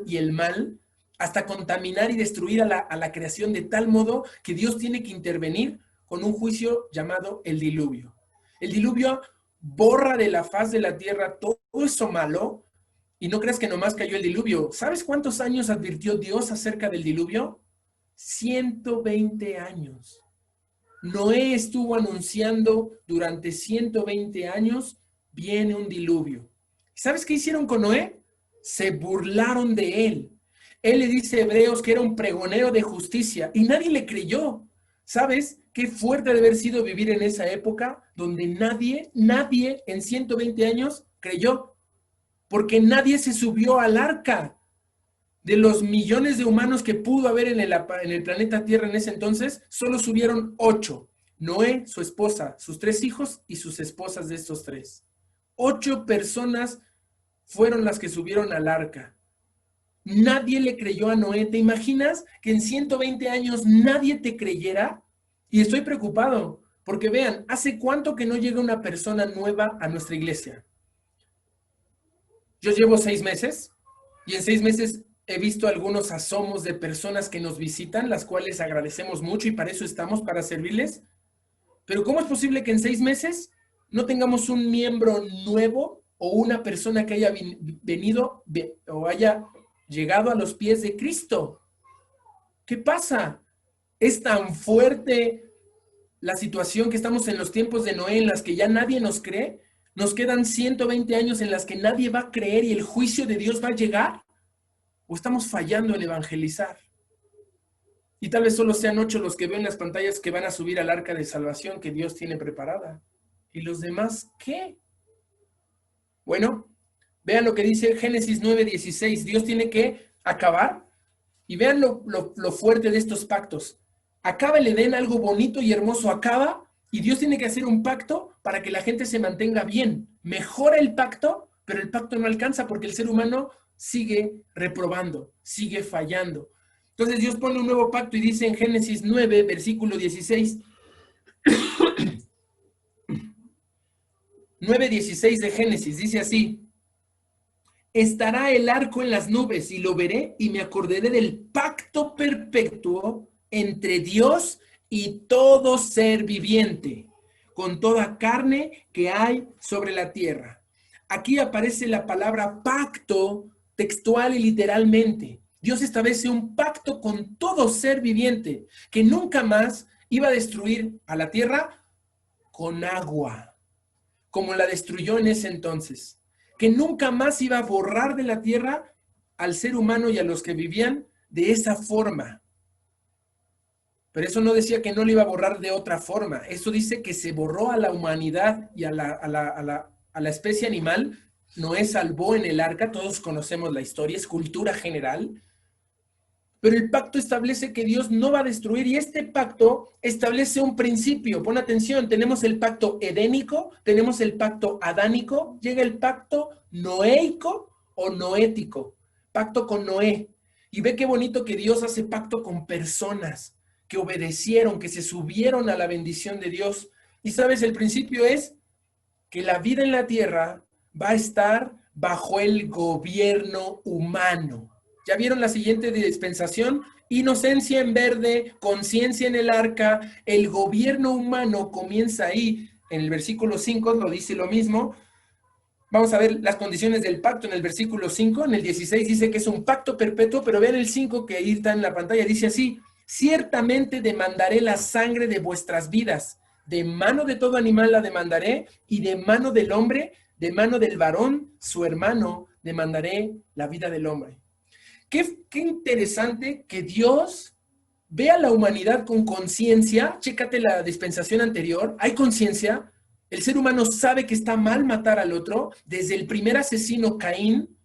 y el mal, hasta contaminar y destruir a la creación de tal modo que Dios tiene que intervenir con un juicio llamado el diluvio. El diluvio borra de la faz de la tierra todo eso malo. Y no creas que nomás cayó el diluvio. ¿Sabes cuántos años advirtió Dios acerca del diluvio? 120 años. Noé estuvo anunciando durante 120 años, viene un diluvio. ¿Sabes qué hicieron con Noé? Se burlaron de él. Él le dice a Hebreos que era un pregonero de justicia y nadie le creyó. ¿Sabes qué fuerte debe haber sido vivir en esa época donde nadie en 120 años creyó? Porque nadie se subió al arca. De los millones de humanos que pudo haber en el planeta Tierra en ese entonces, solo subieron 8. Noé, su esposa, sus 3 hijos y sus esposas de estos 3. 8 personas fueron las que subieron al arca. Nadie le creyó a Noé. ¿Te imaginas que en 120 años nadie te creyera? Y estoy preocupado, porque vean, ¿hace cuánto que no llega una persona nueva a nuestra iglesia? Yo llevo 6 meses y en 6 meses he visto algunos asomos de personas que nos visitan, las cuales agradecemos mucho y para eso estamos, para servirles. Pero ¿cómo es posible que en 6 meses no tengamos un miembro nuevo o una persona que haya venido o haya llegado a los pies de Cristo? ¿Qué pasa? Es tan fuerte la situación que estamos en los tiempos de Noé en las que ya nadie nos cree. Nos quedan 120 años en las que nadie va a creer y el juicio de Dios va a llegar. ¿O estamos fallando en evangelizar? Y tal vez solo sean 8 los que ven las pantallas que van a subir al arca de salvación que Dios tiene preparada. ¿Y los demás qué? Bueno, vean lo que dice Génesis 9:16. Dios tiene que acabar. Y vean lo fuerte de estos pactos. Acaba el Edén, algo bonito y hermoso acaba. Y Dios tiene que hacer un pacto para que la gente se mantenga bien. Mejora el pacto, pero el pacto no alcanza porque el ser humano sigue reprobando, sigue fallando. Entonces Dios pone un nuevo pacto y dice en Génesis 9, versículo 16, 9:16 de Génesis, dice así: estará el arco en las nubes y lo veré y me acordaré del pacto perpetuo entre Dios y todo ser viviente, con toda carne que hay sobre la tierra. Aquí aparece la palabra pacto textual y literalmente. Dios establece un pacto con todo ser viviente que nunca más iba a destruir a la tierra con agua, como la destruyó en ese entonces. Que nunca más iba a borrar de la tierra al ser humano y a los que vivían de esa forma. Pero eso no decía que no lo iba a borrar de otra forma. Eso dice que se borró a la humanidad y a la especie animal. Noé salvó en el arca, todos conocemos la historia, es cultura general. Pero el pacto establece que Dios no va a destruir y este pacto establece un principio. Pon atención, tenemos el pacto edénico, tenemos el pacto adánico, llega el pacto noéico o noético, pacto con Noé. Y ve qué bonito que Dios hace pacto con personas que obedecieron, que se subieron a la bendición de Dios. Y sabes, el principio es que la vida en la tierra va a estar bajo el gobierno humano. ¿Ya vieron la siguiente dispensación? Inocencia en verde, conciencia en el arca. El gobierno humano comienza ahí. En el versículo 5 lo dice lo mismo. Vamos a ver las condiciones del pacto en el versículo 5. En el 16 dice que es un pacto perpetuo, pero vean el 5 que ahí está en la pantalla. Dice así: ciertamente demandaré la sangre de vuestras vidas. De mano de todo animal la demandaré, y de mano del hombre, de mano del varón, su hermano, demandaré la vida del hombre. Qué interesante que Dios ve a la humanidad con conciencia. Chécate la dispensación anterior, hay conciencia. El ser humano sabe que está mal matar al otro. Desde el primer asesino, Caín,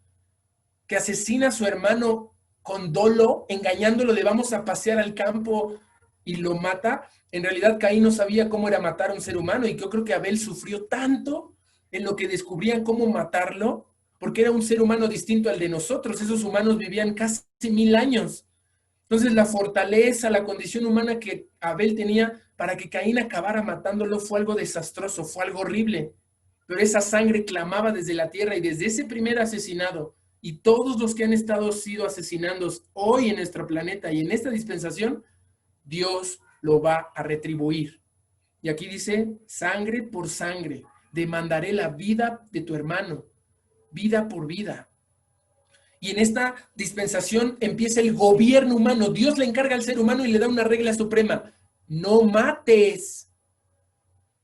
que asesina a su hermano con dolo, engañándolo, le vamos a pasear al campo y lo mata. En realidad Caín no sabía cómo era matar a un ser humano y yo creo que Abel sufrió tanto en lo que descubrían cómo matarlo, porque era un ser humano distinto al de nosotros. Esos humanos vivían casi 1000 años. Entonces la fortaleza, la condición humana que Abel tenía para que Caín acabara matándolo fue algo desastroso, fue algo horrible. Pero esa sangre clamaba desde la tierra y desde ese primer asesinado y todos los que han sido asesinados hoy en nuestro planeta y en esta dispensación, Dios lo va a retribuir. Y aquí dice, sangre por sangre, demandaré la vida de tu hermano, vida por vida. Y en esta dispensación empieza el gobierno humano. Dios le encarga al ser humano y le da una regla suprema. No mates.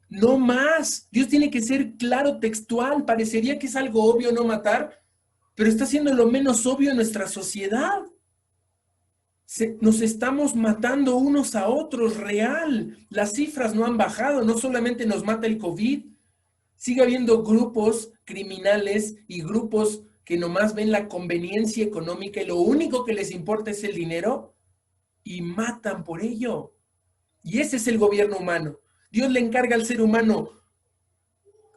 No más. Dios tiene que ser claro, textual. Parecería que es algo obvio no matar, pero está siendo lo menos obvio en nuestra sociedad. Nos estamos matando unos a otros, real. Las cifras no han bajado, no solamente nos mata el COVID. Sigue habiendo grupos criminales y grupos que nomás ven la conveniencia económica y lo único que les importa es el dinero y matan por ello. Y ese es el gobierno humano. Dios le encarga al ser humano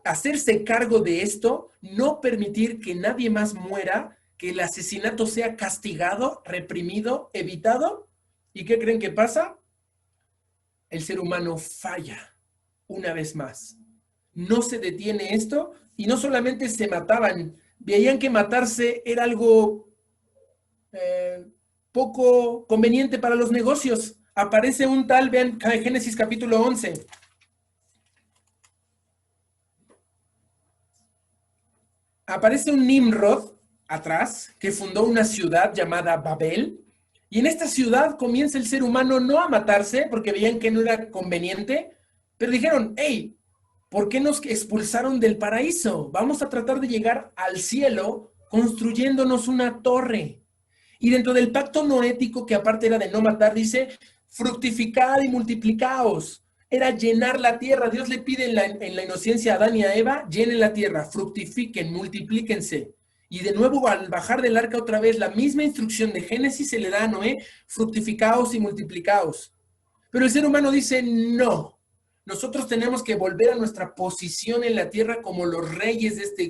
hacerse cargo de esto, no permitir que nadie más muera, que el asesinato sea castigado, reprimido, evitado. ¿Y qué creen que pasa? El ser humano falla una vez más. No se detiene esto y no solamente se mataban, veían que matarse era algo poco conveniente para los negocios. Aparece un tal, vean Génesis capítulo 11. Aparece un Nimrod atrás que fundó una ciudad llamada Babel. Y en esta ciudad comienza el ser humano no a matarse porque veían que no era conveniente, pero dijeron, hey, ¿por qué nos expulsaron del paraíso? Vamos a tratar de llegar al cielo construyéndonos una torre. Y dentro del pacto noético, que aparte era de no matar, dice, fructificad y multiplicaos. Era llenar la tierra. Dios le pide en la inocencia a Adán y a Eva, llenen la tierra, fructifiquen, multiplíquense. Y de nuevo, al bajar del arca otra vez, la misma instrucción de Génesis se le da a Noé, fructificaos y multiplicaos. Pero el ser humano dice, no. Nosotros tenemos que volver a nuestra posición en la tierra como los reyes de esta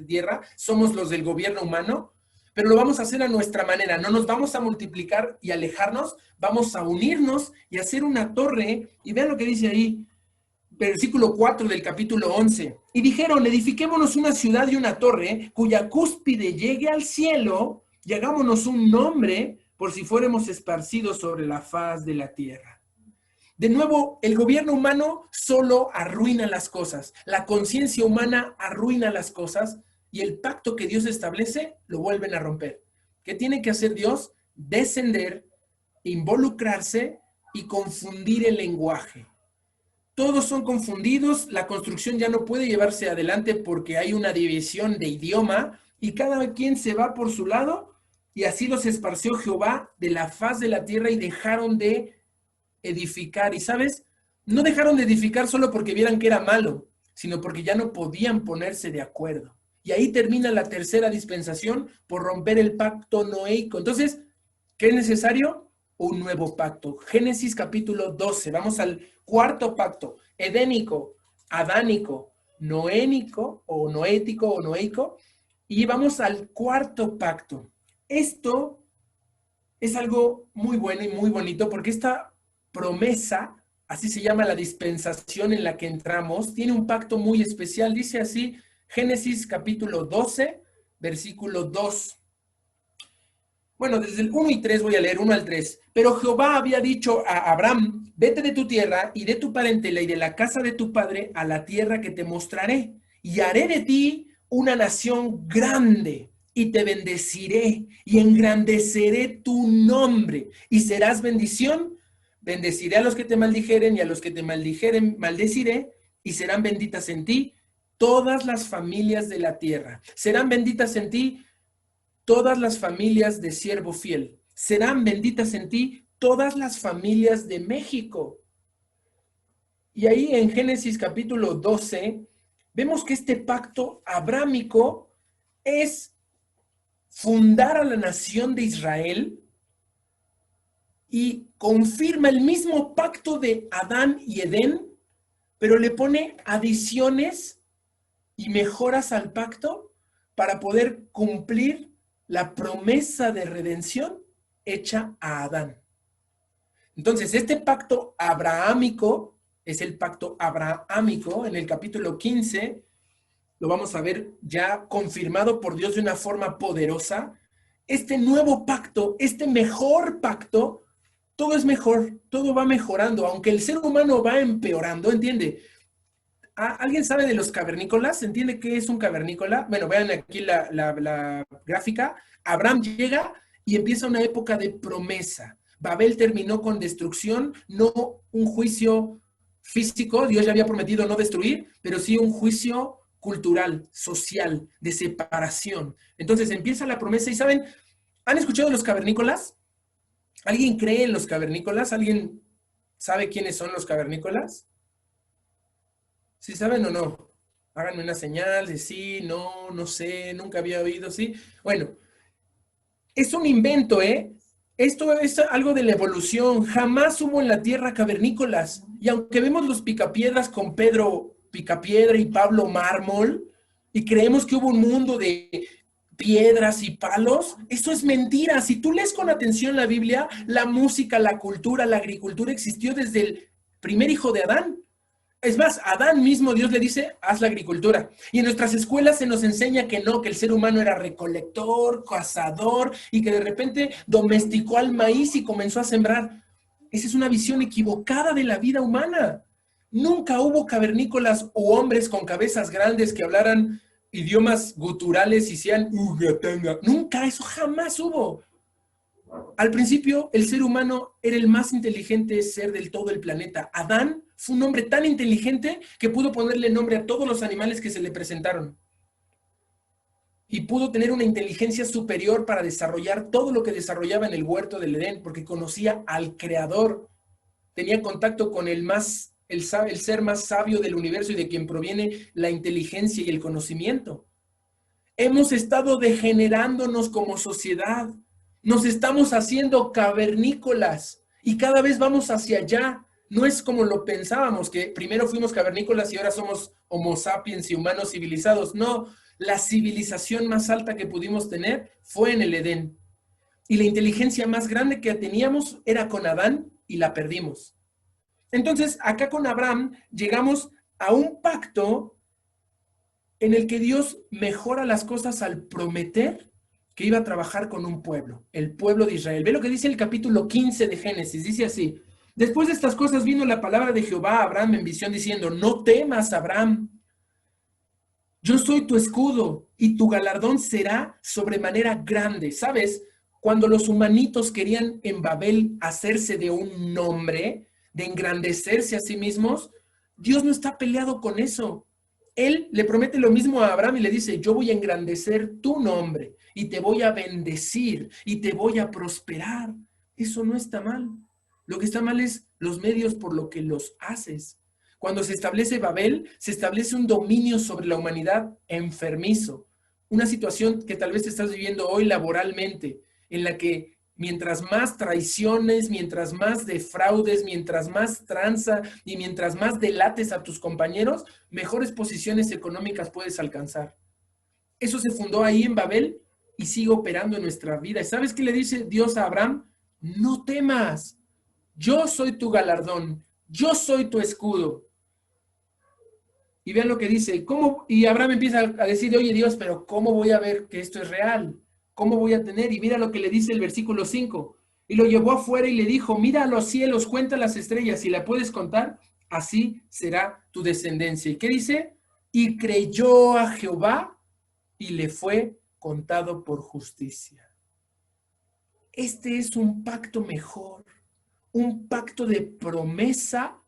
tierra. Somos los del gobierno humano, pero lo vamos a hacer a nuestra manera. No nos vamos a multiplicar y alejarnos, vamos a unirnos y hacer una torre. Y vean lo que dice ahí, versículo 4 del capítulo 11. Y dijeron, edifiquémonos una ciudad y una torre cuya cúspide llegue al cielo y hagámonos un nombre por si fuéramos esparcidos sobre la faz de la tierra. De nuevo, el gobierno humano solo arruina las cosas. La conciencia humana arruina las cosas y el pacto que Dios establece lo vuelven a romper. ¿Qué tiene que hacer Dios? Descender, involucrarse y confundir el lenguaje. Todos son confundidos, la construcción ya no puede llevarse adelante porque hay una división de idioma y cada quien se va por su lado y así los esparció Jehová de la faz de la tierra y dejaron de edificar. Y ¿sabes? No dejaron de edificar solo porque vieran que era malo, sino porque ya no podían ponerse de acuerdo. Y ahí termina la tercera dispensación por romper el pacto noéico. Entonces, ¿qué es necesario? Un nuevo pacto. Génesis capítulo 12. Vamos al cuarto pacto. Edénico, adánico, noénico o noético o noeico. Y vamos al cuarto pacto. Esto es algo muy bueno y muy bonito porque esta promesa, así se llama la dispensación en la que entramos, tiene un pacto muy especial. Dice así, Génesis capítulo 12, versículo 2. Bueno, desde el 1 y 3 voy a leer, 1 al 3. Pero Jehová había dicho a Abraham, vete de tu tierra y de tu parentela y de la casa de tu padre a la tierra que te mostraré, y haré de ti una nación grande, y te bendeciré, y engrandeceré tu nombre, y serás bendición. Bendeciré a los que te maldijeren, y a los que te maldijeren maldeciré, y serán benditas en ti todas las familias de la tierra. Serán benditas en ti todas las familias de siervo fiel. Serán benditas en ti todas las familias de México. Y ahí en Génesis capítulo 12, vemos que este pacto abrámico es fundar a la nación de Israel y confirma el mismo pacto de Adán y Edén, pero le pone adiciones y mejoras al pacto para poder cumplir la promesa de redención hecha a Adán. Entonces, este pacto abrahámico, es el pacto abrahámico, en el capítulo 15, lo vamos a ver ya confirmado por Dios de una forma poderosa. Este nuevo pacto, este mejor pacto, todo es mejor, todo va mejorando, aunque el ser humano va empeorando, ¿entiende? ¿Alguien sabe de los cavernícolas? ¿Entiende qué es un cavernícola? Bueno, vean aquí la gráfica. Abraham llega y empieza una época de promesa. Babel terminó con destrucción, no un juicio físico, Dios ya había prometido no destruir, pero sí un juicio cultural, social, de separación. Entonces empieza la promesa y ¿saben? ¿Han escuchado de los cavernícolas? ¿Alguien cree en los cavernícolas? ¿Alguien sabe quiénes son los cavernícolas? ¿Sí saben o no? Háganme una señal de sí, no, no sé, nunca había oído, sí. Bueno, es un invento, ¿eh? Esto es algo de la evolución. Jamás hubo en la Tierra cavernícolas. Y aunque vemos los picapiedras con Pedro Picapiedra y Pablo Mármol, y creemos que hubo un mundo de piedras y palos, eso es mentira. Si tú lees con atención la Biblia, la música, la cultura, la agricultura existió desde el primer hijo de Adán. Es más, a Adán mismo Dios le dice, haz la agricultura. Y en nuestras escuelas se nos enseña que no, que el ser humano era recolector, cazador, y que de repente domesticó al maíz y comenzó a sembrar. Esa es una visión equivocada de la vida humana. Nunca hubo cavernícolas o hombres con cabezas grandes que hablaran idiomas guturales y sean ugatanga. Nunca, eso jamás hubo. Al principio, el ser humano era el más inteligente ser del todo el planeta. Adán fue un hombre tan inteligente que pudo ponerle nombre a todos los animales que se le presentaron. Y pudo tener una inteligencia superior para desarrollar todo lo que desarrollaba en el huerto del Edén, porque conocía al Creador. Tenía contacto con el ser más sabio del universo y de quien proviene la inteligencia y el conocimiento. Hemos estado degenerándonos como sociedad. Nos estamos haciendo cavernícolas y cada vez vamos hacia allá. No es como lo pensábamos, que primero fuimos cavernícolas y ahora somos homo sapiens y humanos civilizados. No, la civilización más alta que pudimos tener fue en el Edén. Y la inteligencia más grande que teníamos era con Adán y la perdimos. Entonces, acá con Abraham llegamos a un pacto en el que Dios mejora las cosas al prometer que iba a trabajar con un pueblo, el pueblo de Israel. Ve lo que dice el capítulo 15 de Génesis, dice así: después de estas cosas vino la palabra de Jehová a Abraham en visión diciendo, no temas, Abraham, yo soy tu escudo y tu galardón será sobremanera grande. ¿Sabes? Cuando los humanitos querían en Babel hacerse de un nombre, de engrandecerse a sí mismos, Dios no está peleado con eso. Él le promete lo mismo a Abraham y le dice, yo voy a engrandecer tu nombre y te voy a bendecir y te voy a prosperar. Eso no está mal. Lo que está mal es los medios por lo que los haces. Cuando se establece Babel, se establece un dominio sobre la humanidad enfermizo. Una situación que tal vez estás viviendo hoy laboralmente, en la que mientras más traiciones, mientras más defraudes, mientras más tranza y mientras más delates a tus compañeros, mejores posiciones económicas puedes alcanzar. Eso se fundó ahí en Babel y sigue operando en nuestra vida. ¿Sabes qué le dice Dios a Abraham? No temas, yo soy tu galardón, yo soy tu escudo. Y vean lo que dice, ¿cómo? Y Abraham empieza a decir, oye Dios, pero ¿cómo voy a ver que esto es real? ¿Cómo voy a tener? Y mira lo que le dice el versículo 5. Y lo llevó afuera y le dijo, mira a los cielos, cuenta las estrellas, si la puedes contar, así será tu descendencia. ¿Y qué dice? Y creyó a Jehová y le fue contado por justicia. Este es un pacto mejor, un pacto de promesa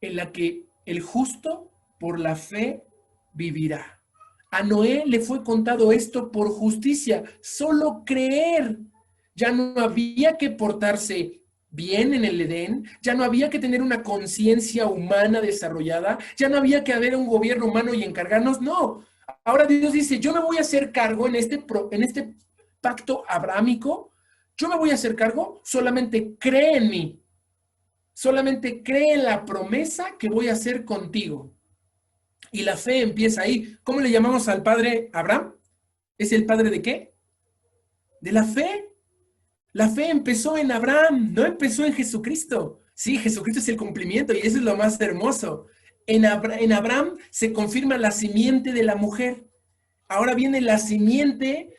en la que el justo por la fe vivirá. A Noé le fue contado esto por justicia, solo creer. Ya no había que portarse bien en el Edén, ya no había que tener una conciencia humana desarrollada, ya no había que haber un gobierno humano y encargarnos, no. Ahora Dios dice, yo me voy a hacer cargo en este pacto abrámico, yo me voy a hacer cargo, solamente cree en mí, solamente cree en la promesa que voy a hacer contigo. Y la fe empieza ahí. ¿Cómo le llamamos al padre Abraham? ¿Es el padre de qué? De la fe. La fe empezó en Abraham, no empezó en Jesucristo. Sí, Jesucristo es el cumplimiento y eso es lo más hermoso. En Abraham se confirma la simiente de la mujer. Ahora viene la simiente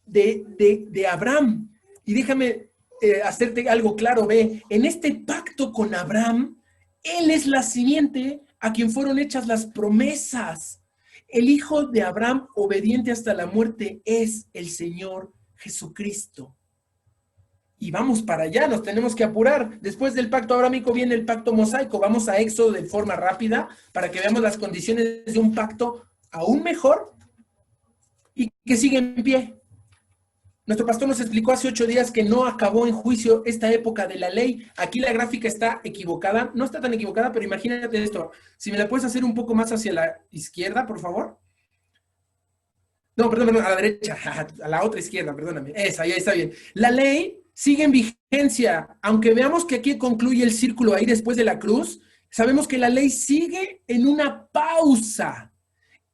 de Abraham. Y déjame hacerte algo claro, ve, en este pacto con Abraham, él es la simiente a quien fueron hechas las promesas. El hijo de Abraham, obediente hasta la muerte, es el Señor Jesucristo. Y vamos para allá, nos tenemos que apurar. Después del pacto abrámico viene el pacto mosaico. Vamos a Éxodo de forma rápida para que veamos las condiciones de un pacto aún mejor y que sigue en pie. Nuestro pastor nos explicó hace 8 días que no acabó en juicio esta época de la ley. Aquí la gráfica está equivocada. No está tan equivocada, pero imagínate esto. Si me la puedes hacer un poco más hacia la izquierda, por favor. No, perdón, a la derecha, a la otra izquierda, perdóname. Esa, ya está bien. La ley sigue en vigencia, aunque veamos que aquí concluye el círculo ahí después de la cruz, sabemos que la ley sigue en una pausa.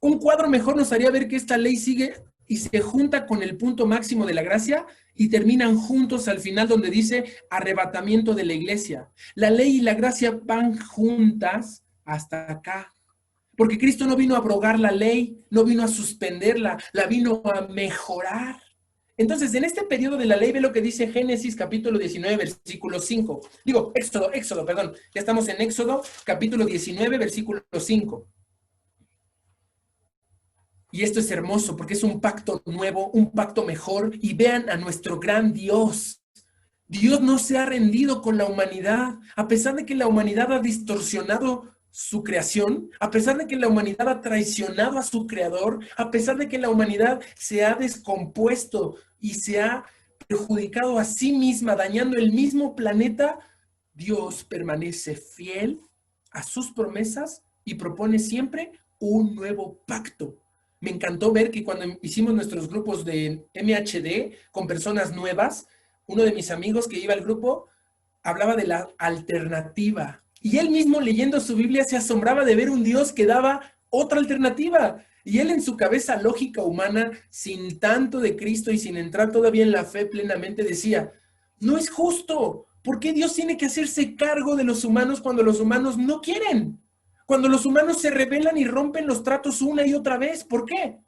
Un cuadro mejor nos haría ver que esta ley sigue y se junta con el punto máximo de la gracia y terminan juntos al final donde dice arrebatamiento de la iglesia. La ley y la gracia van juntas hasta acá. Porque Cristo no vino a abrogar la ley, no vino a suspenderla, la vino a mejorar. Entonces, en este periodo de la ley, ve lo que dice Génesis capítulo 19, versículo 5. Digo, Éxodo, perdón. Ya estamos en Éxodo capítulo 19, versículo 5. Y esto es hermoso porque es un pacto nuevo, un pacto mejor. Y vean a nuestro gran Dios. Dios no se ha rendido con la humanidad, a pesar de que la humanidad ha distorsionado su creación, a pesar de que la humanidad ha traicionado a su creador, a pesar de que la humanidad se ha descompuesto y se ha perjudicado a sí misma, dañando el mismo planeta, Dios permanece fiel a sus promesas y propone siempre un nuevo pacto. Me encantó ver que cuando hicimos nuestros grupos de MHD con personas nuevas, uno de mis amigos que iba al grupo hablaba de la alternativa. Y él mismo leyendo su Biblia se asombraba de ver un Dios que daba otra alternativa. Y él en su cabeza lógica humana, sin tanto de Cristo y sin entrar todavía en la fe plenamente, decía, no es justo. ¿Por qué Dios tiene que hacerse cargo de los humanos cuando los humanos no quieren? Cuando los humanos se rebelan y rompen los tratos una y otra vez. ¿Por qué?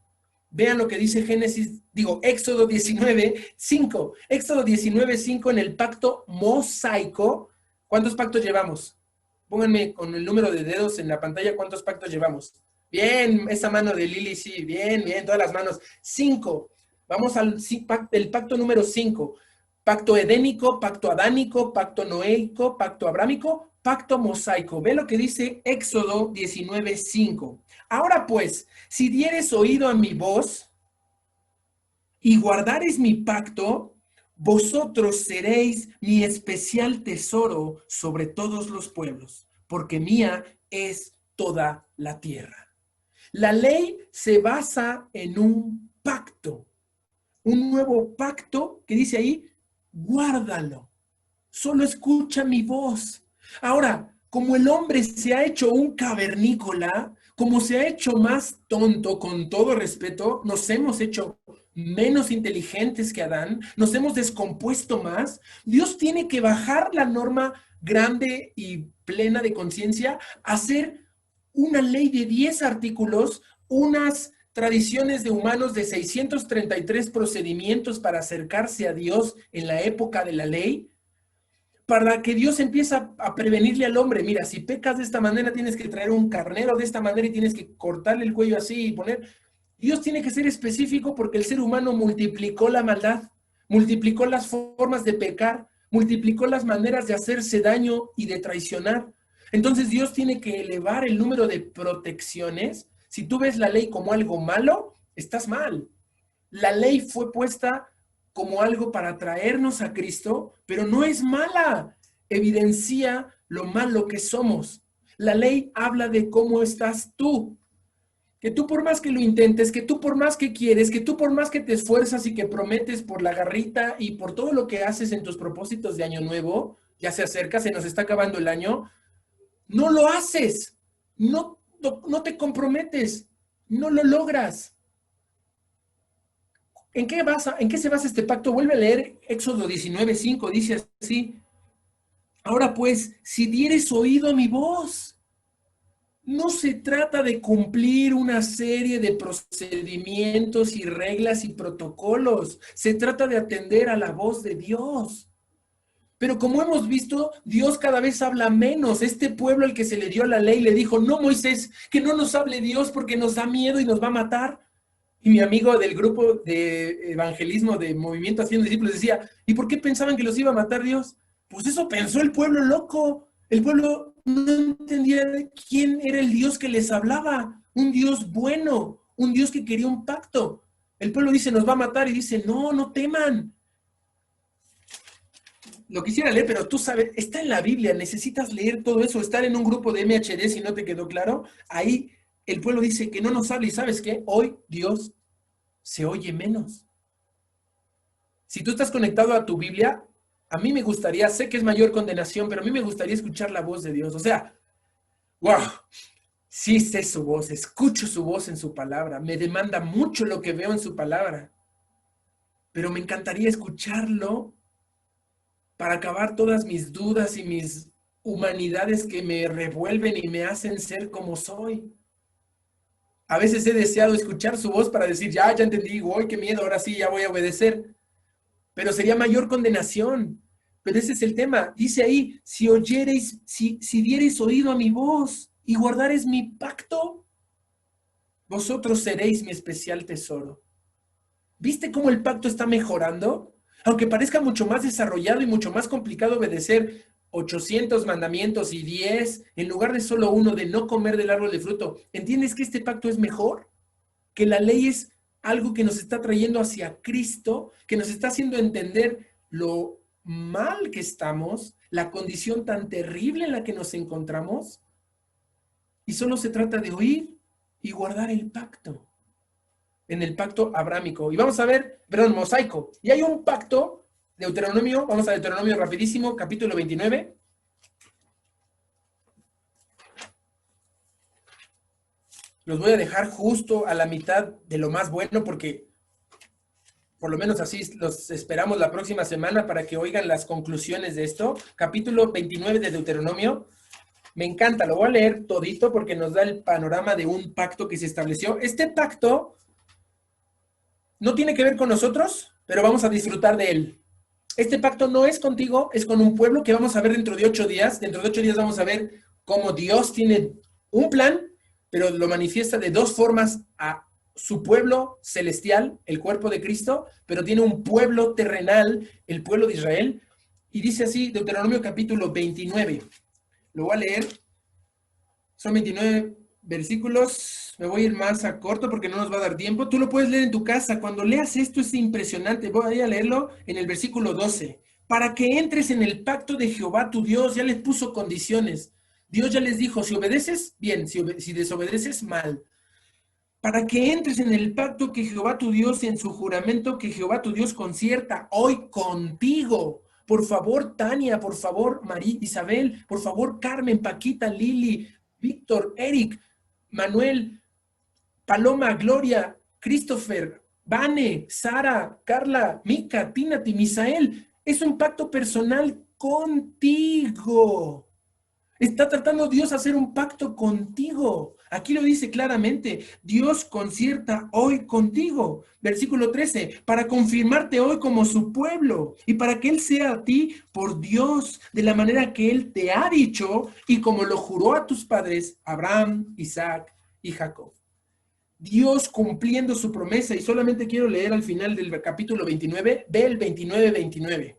Vean lo que dice Éxodo 19:5. Éxodo 19:5 en el pacto mosaico. ¿Cuántos pactos llevamos? Pónganme con el número de dedos en la pantalla cuántos pactos llevamos. Bien, esa mano de Lili, sí, bien, todas las manos. 5. Vamos al el pacto número 5. Pacto edénico, pacto adánico, pacto noéico, pacto abrámico, pacto mosaico. Ve lo que dice Éxodo 19:5. Ahora pues, si dieres oído a mi voz y guardares mi pacto, vosotros seréis mi especial tesoro sobre todos los pueblos, porque mía es toda la tierra. La ley se basa en un pacto, un nuevo pacto que dice ahí, guárdalo, solo escucha mi voz. Ahora, como el hombre se ha hecho un cavernícola, como se ha hecho más tonto, con todo respeto, nos hemos hecho menos inteligentes que Adán, nos hemos descompuesto más, Dios tiene que bajar la norma grande y plena de conciencia, hacer una ley de 10 artículos, unas tradiciones de humanos de 633 procedimientos para acercarse a Dios en la época de la ley, para que Dios empiece a prevenirle al hombre. Mira, si pecas de esta manera, tienes que traer un carnero de esta manera y tienes que cortarle el cuello así y poner. Dios tiene que ser específico porque el ser humano multiplicó la maldad, multiplicó las formas de pecar, multiplicó las maneras de hacerse daño y de traicionar. Entonces Dios tiene que elevar el número de protecciones. Si tú ves la ley como algo malo, estás mal. La ley fue puesta como algo para traernos a Cristo, pero no es mala. Evidencia lo malo que somos. La ley habla de cómo estás tú. Que tú por más que lo intentes, que tú por más que quieres, que tú por más que te esfuerzas y que prometes por la garrita y por todo lo que haces en tus propósitos de año nuevo, ya se acerca, se nos está acabando el año, no lo haces, no te comprometes, no lo logras. ¿En qué se basa este pacto? Vuelve a leer Éxodo 19:5, dice así: ahora pues, si dieres oído a mi voz. No se trata de cumplir una serie de procedimientos y reglas y protocolos. Se trata de atender a la voz de Dios. Pero como hemos visto, Dios cada vez habla menos. Este pueblo al que se le dio la ley le dijo: no, Moisés, que no nos hable Dios porque nos da miedo y nos va a matar. Y mi amigo del grupo de evangelismo de Movimiento Haciendo Discípulos decía: ¿y por qué pensaban que los iba a matar Dios? Pues eso pensó el pueblo loco. El pueblo no entendía quién era el Dios que les hablaba. Un Dios bueno, un Dios que quería un pacto. El pueblo dice: nos va a matar, y dice: no, no teman. Lo quisiera leer, pero tú sabes, está en la Biblia, necesitas leer todo eso, estar en un grupo de MHD si no te quedó claro. Ahí el pueblo dice que no nos hable, y ¿sabes qué? Hoy Dios se oye menos. Si tú estás conectado a tu Biblia, a mí me gustaría, sé que es mayor condenación, pero a mí me gustaría escuchar la voz de Dios. O sea, wow, sí sé su voz, escucho su voz en su palabra, me demanda mucho lo que veo en su palabra, pero me encantaría escucharlo para acabar todas mis dudas y mis humanidades que me revuelven y me hacen ser como soy. A veces he deseado escuchar su voz para decir: ya entendí, uy, qué miedo, ahora sí, ya voy a obedecer. Pero sería mayor condenación. Pero ese es el tema. Dice ahí: si oyereis, si diereis oído a mi voz y guardareis mi pacto, vosotros seréis mi especial tesoro. ¿Viste cómo el pacto está mejorando? Aunque parezca mucho más desarrollado y mucho más complicado obedecer 800 mandamientos y 10, en lugar de solo uno, de no comer del árbol de fruto, ¿entiendes que este pacto es mejor? Que la ley es algo que nos está trayendo hacia Cristo, que nos está haciendo entender lo mal que estamos, la condición tan terrible en la que nos encontramos, y solo se trata de oír y guardar el pacto, en el pacto abrámico. Y vamos a ver, perdón, mosaico. Y hay un pacto, Deuteronomio, vamos a Deuteronomio rapidísimo, capítulo 29. Los voy a dejar justo a la mitad de lo más bueno, porque por lo menos así los esperamos la próxima semana para que oigan las conclusiones de esto. Capítulo 29 de Deuteronomio. Me encanta, lo voy a leer todito porque nos da el panorama de un pacto que se estableció. Este pacto no tiene que ver con nosotros, pero vamos a disfrutar de él. Este pacto no es contigo, es con un pueblo que vamos a ver dentro de 8 días. Dentro de 8 días vamos a ver cómo Dios tiene un plan, pero lo manifiesta de dos formas a su pueblo celestial, el cuerpo de Cristo, pero tiene un pueblo terrenal, el pueblo de Israel. Y dice así, Deuteronomio capítulo 29. Lo voy a leer. Son 29 versículos. Me voy a ir más a corto porque no nos va a dar tiempo. Tú lo puedes leer en tu casa. Cuando leas esto es impresionante. Voy a leerlo en el versículo 12. Para que entres en el pacto de Jehová tu Dios, ya les puso condiciones. Dios ya les dijo: si obedeces, bien; si desobedeces, mal. Para que entres en el pacto que Jehová tu Dios, en su juramento que Jehová tu Dios concierta hoy contigo. Por favor, Tania, por favor, María Isabel, por favor, Carmen, Paquita, Lili, Víctor, Eric, Manuel, Paloma, Gloria, Christopher, Vane, Sara, Carla, Mica, Tinati, Misael. Es un pacto personal contigo. Está tratando Dios hacer un pacto contigo. Aquí lo dice claramente: Dios concierta hoy contigo. Versículo 13, para confirmarte hoy como su pueblo y para que Él sea a ti por Dios de la manera que Él te ha dicho y como lo juró a tus padres, Abraham, Isaac y Jacob. Dios cumpliendo su promesa. Y solamente quiero leer al final del capítulo 29, ve el 29:29.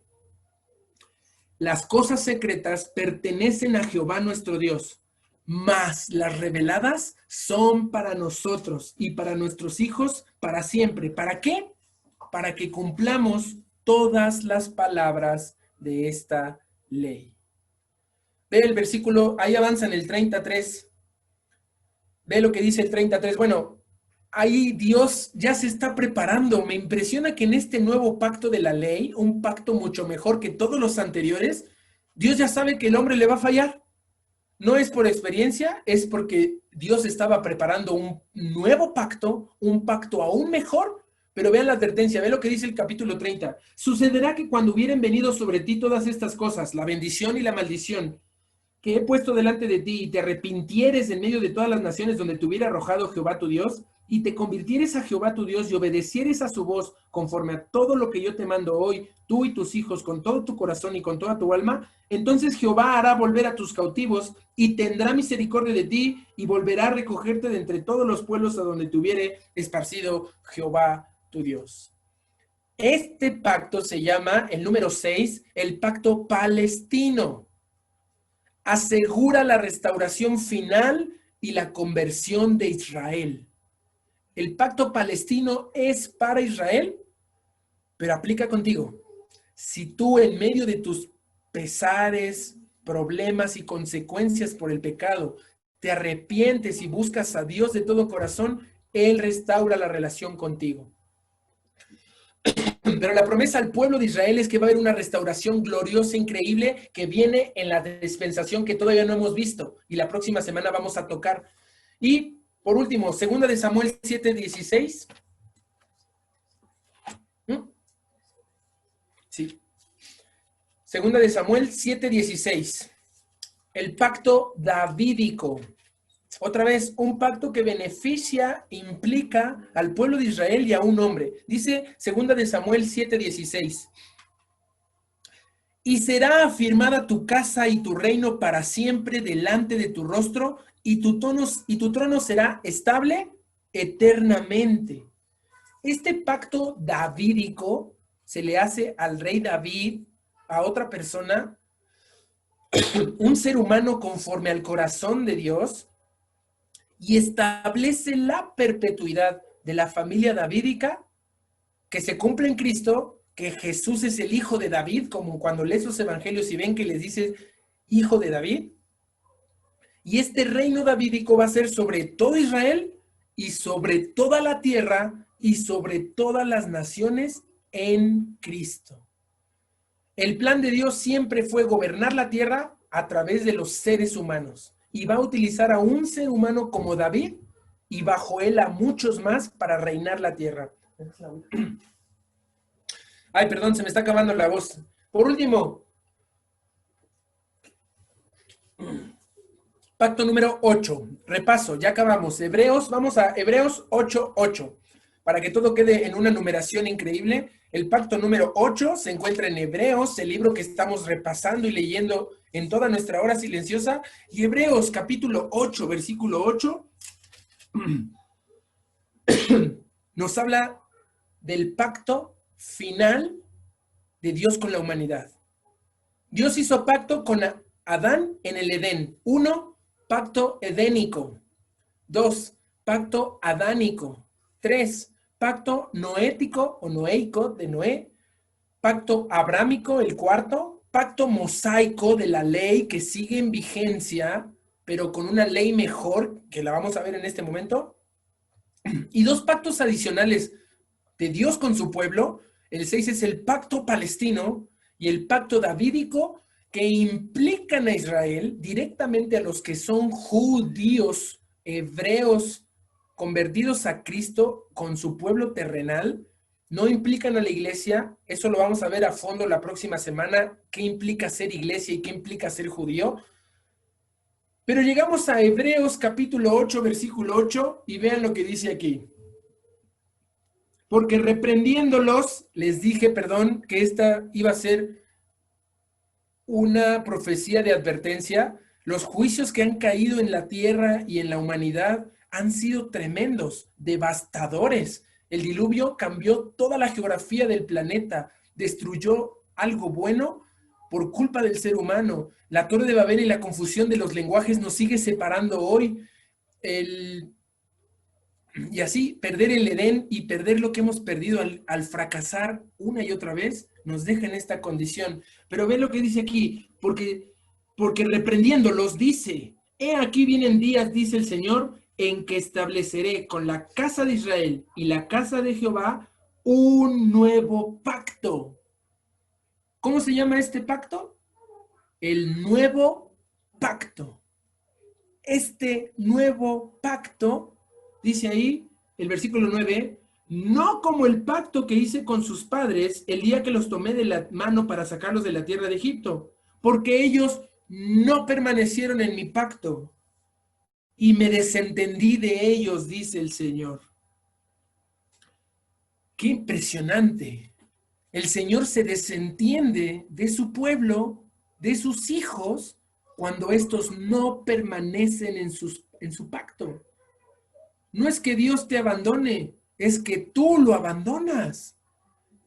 Las cosas secretas pertenecen a Jehová nuestro Dios, mas las reveladas son para nosotros y para nuestros hijos para siempre. ¿Para qué? Para que cumplamos todas las palabras de esta ley. Ve el versículo, ahí avanza en el 33. Ve lo que dice el 33. Bueno, ahí Dios ya se está preparando. Me impresiona que en este nuevo pacto de la ley, un pacto mucho mejor que todos los anteriores, Dios ya sabe que el hombre le va a fallar. No es por experiencia, es porque Dios estaba preparando un nuevo pacto, un pacto aún mejor, Pero vean la advertencia, vean lo que dice el capítulo 30. Sucederá que cuando hubieren venido sobre ti todas estas cosas, la bendición y la maldición, que he puesto delante de ti, y te arrepintieres en medio de todas las naciones donde te hubiera arrojado Jehová tu Dios, y te convirtieres a Jehová tu Dios y obedecieres a su voz conforme a todo lo que yo te mando hoy, tú y tus hijos, con todo tu corazón y con toda tu alma, entonces Jehová hará volver a tus cautivos y tendrá misericordia de ti y volverá a recogerte de entre todos los pueblos a donde te hubiere esparcido Jehová tu Dios. Este pacto se llama, el número 6, el pacto palestino. Asegura la restauración final y la conversión de Israel. El pacto palestino es para Israel, pero aplica contigo. Si tú en medio de tus pesares, problemas y consecuencias por el pecado, te arrepientes y buscas a Dios de todo corazón, Él restaura la relación contigo. Pero la promesa al pueblo de Israel es que va a haber una restauración gloriosa, increíble, que viene en la dispensación que todavía no hemos visto y la próxima semana vamos a tocar. Y por último, 2 de Samuel 7:16. Sí. 2 de Samuel 7:16. El pacto davídico. Otra vez, un pacto que beneficia, implica al pueblo de Israel y a un hombre. Dice 2 de Samuel 7:16. Y será afirmada tu casa y tu reino para siempre delante de tu rostro, y tu trono será estable eternamente. Este pacto davídico se le hace al rey David, a otra persona, un ser humano conforme al corazón de Dios, y establece la perpetuidad de la familia davídica que se cumple en Cristo, que Jesús es el hijo de David, como cuando lees los evangelios y ven que les dice hijo de David. Y este reino davídico va a ser sobre todo Israel y sobre toda la tierra y sobre todas las naciones en Cristo. El plan de Dios siempre fue gobernar la tierra a través de los seres humanos. Y va a utilizar a un ser humano como David y bajo él a muchos más para reinar la tierra. Ay, perdón, se me está acabando la voz. Por último, pacto número 8. Repaso, ya acabamos. Hebreos, vamos a Hebreos 8:8. Para que todo quede en una numeración increíble. El pacto número 8 se encuentra en Hebreos, el libro que estamos repasando y leyendo en toda nuestra hora silenciosa. Y Hebreos capítulo 8, versículo 8, nos habla del pacto final de Dios con la humanidad. Dios hizo pacto con Adán en el Edén. 1, pacto edénico. 2, pacto adánico. 3, pacto noético o noéico de Noé. Pacto abrámico, el 4. Pacto mosaico de la ley que sigue en vigencia, pero con una ley mejor, que la vamos a ver en este momento. Y 2 pactos adicionales de Dios con su pueblo. El 6 es el pacto palestino y el pacto davídico, que implican a Israel directamente, a los que son judíos, hebreos, convertidos a Cristo con su pueblo terrenal. No implican a la iglesia. Eso lo vamos a ver a fondo la próxima semana, qué implica ser iglesia y qué implica ser judío. Pero llegamos a Hebreos capítulo 8, versículo 8, y vean lo que dice aquí. Porque reprendiéndolos, les dije, que esta iba a ser una profecía de advertencia. Los juicios que han caído en la tierra y en la humanidad han sido tremendos, devastadores. El diluvio cambió toda la geografía del planeta, destruyó algo bueno por culpa del ser humano. La Torre de Babel y la confusión de los lenguajes nos sigue separando hoy. Y así, perder el Edén y perder lo que hemos perdido al fracasar una y otra vez, nos deja en esta condición. Pero ve lo que dice aquí, porque reprendiéndolos dice, he aquí vienen días, dice el Señor, en que estableceré con la casa de Israel y la casa de Jehová un nuevo pacto. ¿Cómo se llama este pacto? El nuevo pacto. Este nuevo pacto, dice ahí el versículo 9, no como el pacto que hice con sus padres el día que los tomé de la mano para sacarlos de la tierra de Egipto, porque ellos no permanecieron en mi pacto y me desentendí de ellos, dice el Señor. ¡Qué impresionante! El Señor se desentiende de su pueblo, de sus hijos, cuando estos no permanecen en su pacto. No es que Dios te abandone, es que tú lo abandonas.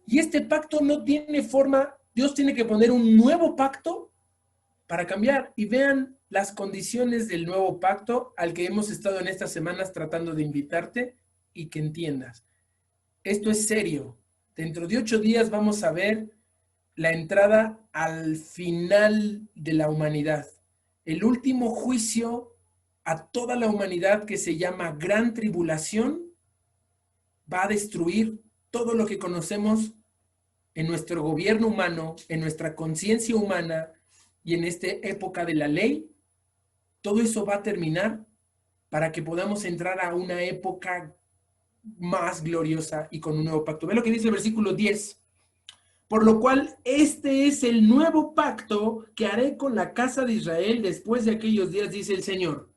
Y este pacto no tiene forma, Dios tiene que poner un nuevo pacto para cambiar. Y vean las condiciones del nuevo pacto al que hemos estado en estas semanas tratando de invitarte y que entiendas. Esto es serio. Dentro de 8 días vamos a ver la entrada al final de la humanidad. El último juicio a toda la humanidad, que se llama Gran Tribulación, va a destruir todo lo que conocemos en nuestro gobierno humano, en nuestra conciencia humana y en esta época de la ley. Todo eso va a terminar para que podamos entrar a una época más gloriosa y con un nuevo pacto. Ve lo que dice el versículo 10. Por lo cual, este es el nuevo pacto que haré con la casa de Israel después de aquellos días, dice el Señor.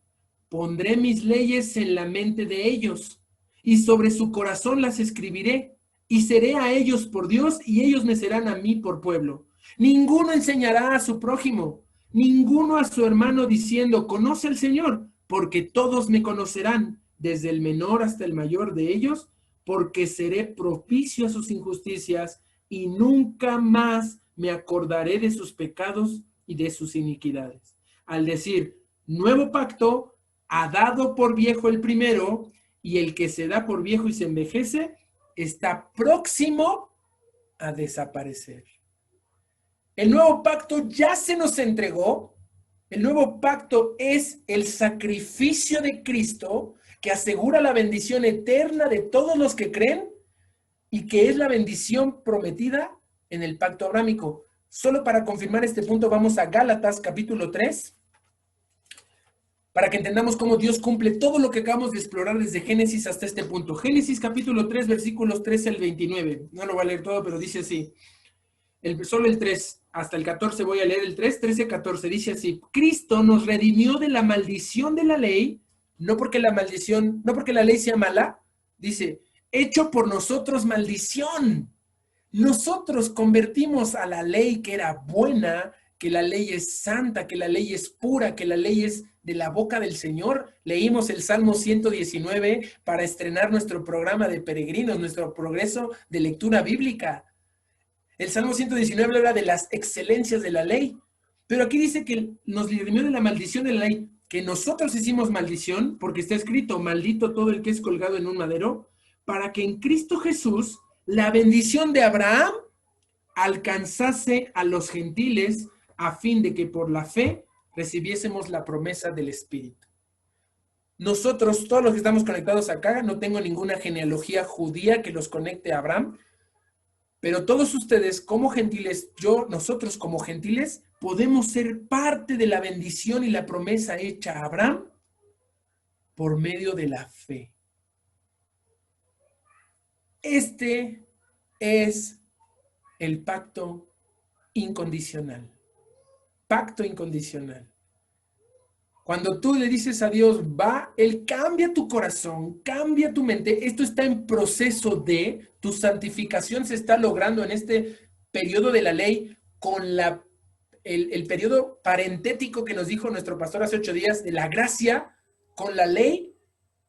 Pondré mis leyes en la mente de ellos, y sobre su corazón las escribiré, y seré a ellos por Dios, y ellos me serán a mí por pueblo. Ninguno enseñará a su prójimo, ninguno a su hermano diciendo, conoce al Señor, porque todos me conocerán, desde el menor hasta el mayor de ellos, porque seré propicio a sus injusticias, y nunca más me acordaré de sus pecados y de sus iniquidades. Al decir, nuevo pacto, ha dado por viejo el primero, y el que se da por viejo y se envejece, está próximo a desaparecer. El nuevo pacto ya se nos entregó. El nuevo pacto es el sacrificio de Cristo que asegura la bendición eterna de todos los que creen y que es la bendición prometida en el pacto abrámico. Solo para confirmar este punto vamos a Gálatas capítulo 3, para que entendamos cómo Dios cumple todo lo que acabamos de explorar desde Génesis hasta este punto. Génesis capítulo 3, versículos 13 al 29. No lo voy a leer todo, pero dice así. Solo el 3 hasta el 14 voy a leer el 3, 13, 14. Dice así: Cristo nos redimió de la maldición de la ley, no porque la ley sea mala, dice, hecho por nosotros maldición. Nosotros convertimos a la ley que era buena, que la ley es santa, que la ley es pura, que la ley es de la boca del Señor. Leímos el Salmo 119 para estrenar nuestro programa de peregrinos, nuestro progreso de lectura bíblica. El Salmo 119 habla de las excelencias de la ley, pero aquí dice que nos redimió de la maldición de la ley, que nosotros hicimos maldición, porque está escrito, maldito todo el que es colgado en un madero, para que en Cristo Jesús la bendición de Abraham alcanzase a los gentiles, a fin de que por la fe recibiésemos la promesa del Espíritu. Nosotros, todos los que estamos conectados acá, no tengo ninguna genealogía judía que los conecte a Abraham, pero todos ustedes como gentiles, nosotros como gentiles, podemos ser parte de la bendición y la promesa hecha a Abraham por medio de la fe. Este es el pacto incondicional. Pacto incondicional. Cuando tú le dices a Dios, Él cambia tu corazón, cambia tu mente. Esto está en proceso de, tu santificación se está logrando en este periodo de la ley con el periodo parentético que nos dijo nuestro pastor hace 8 días, de la gracia con la ley,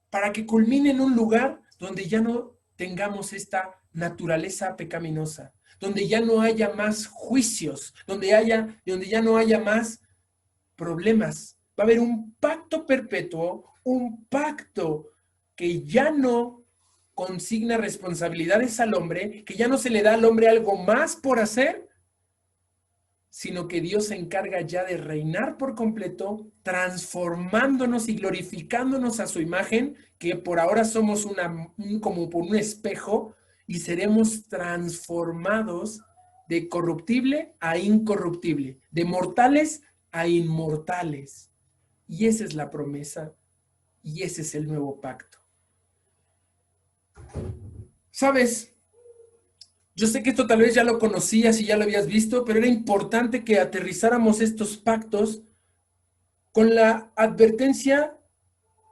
para que culmine en un lugar donde ya no tengamos esta naturaleza pecaminosa, donde ya no haya más juicios, donde ya no haya más problemas. Va a haber un pacto perpetuo, un pacto que ya no consigna responsabilidades al hombre, que ya no se le da al hombre algo más por hacer, sino que Dios se encarga ya de reinar por completo, transformándonos y glorificándonos a su imagen, que por ahora somos como por un espejo, y seremos transformados de corruptible a incorruptible, de mortales a inmortales. Y esa es la promesa, y ese es el nuevo pacto. Sabes, yo sé que esto tal vez ya lo conocías y ya lo habías visto, pero era importante que aterrizáramos estos pactos con la advertencia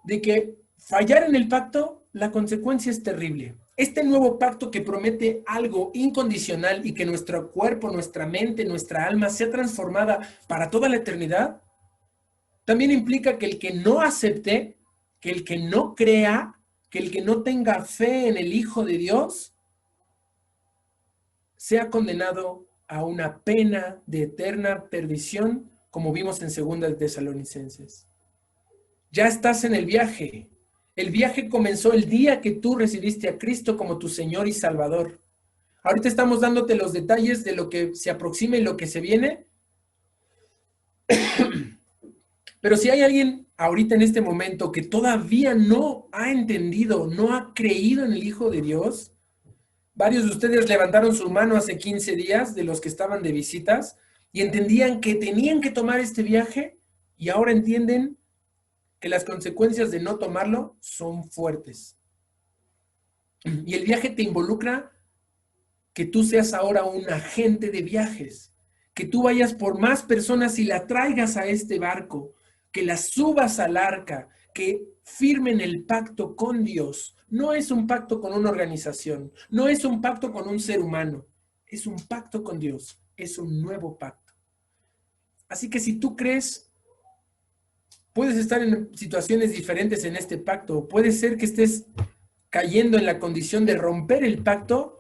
de que fallar en el pacto, la consecuencia es terrible. Este nuevo pacto que promete algo incondicional y que nuestro cuerpo, nuestra mente, nuestra alma sea transformada para toda la eternidad, también implica que el que no acepte, que el que no crea, que el que no tenga fe en el Hijo de Dios, sea condenado a una pena de eterna perdición, como vimos en 2 Tesalonicenses. Ya estás en el viaje. El viaje comenzó el día que tú recibiste a Cristo como tu Señor y Salvador. Ahorita estamos dándote los detalles de lo que se aproxima y lo que se viene. Pero si hay alguien ahorita en este momento que todavía no ha entendido, no ha creído en el Hijo de Dios, varios de ustedes levantaron su mano hace 15 días de los que estaban de visitas y entendían que tenían que tomar este viaje y ahora entienden que las consecuencias de no tomarlo son fuertes. Y el viaje te involucra que tú seas ahora un agente de viajes, que tú vayas por más personas y la traigas a este barco, que la subas al arca, que firmen el pacto con Dios. No es un pacto con una organización, no es un pacto con un ser humano, es un pacto con Dios, es un nuevo pacto. Así que si tú crees, puedes estar en situaciones diferentes en este pacto, puede ser que estés cayendo en la condición de romper el pacto,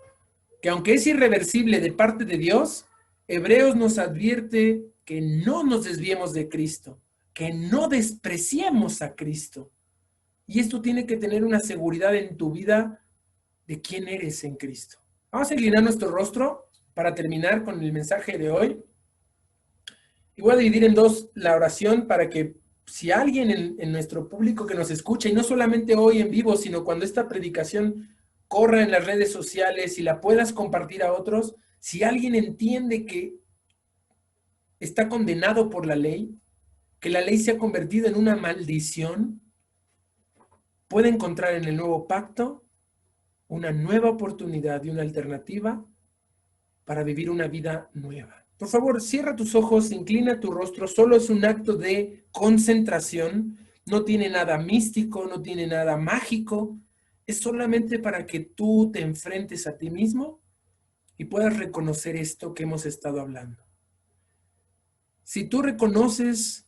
que aunque es irreversible de parte de Dios, Hebreos nos advierte que no nos desviemos de Cristo, que no despreciemos a Cristo. Y esto tiene que tener una seguridad en tu vida de quién eres en Cristo. Vamos a inclinar nuestro rostro para terminar con el mensaje de hoy. Y voy a dividir en dos la oración para que si alguien en nuestro público que nos escucha, y no solamente hoy en vivo, sino cuando esta predicación corra en las redes sociales y la puedas compartir a otros, si alguien entiende que está condenado por la ley, que la ley se ha convertido en una maldición, puede encontrar en el nuevo pacto una nueva oportunidad y una alternativa para vivir una vida nueva. Por favor, cierra tus ojos, inclina tu rostro, solo es un acto de concentración, no tiene nada místico, no tiene nada mágico, es solamente para que tú te enfrentes a ti mismo y puedas reconocer esto que hemos estado hablando. Si tú reconoces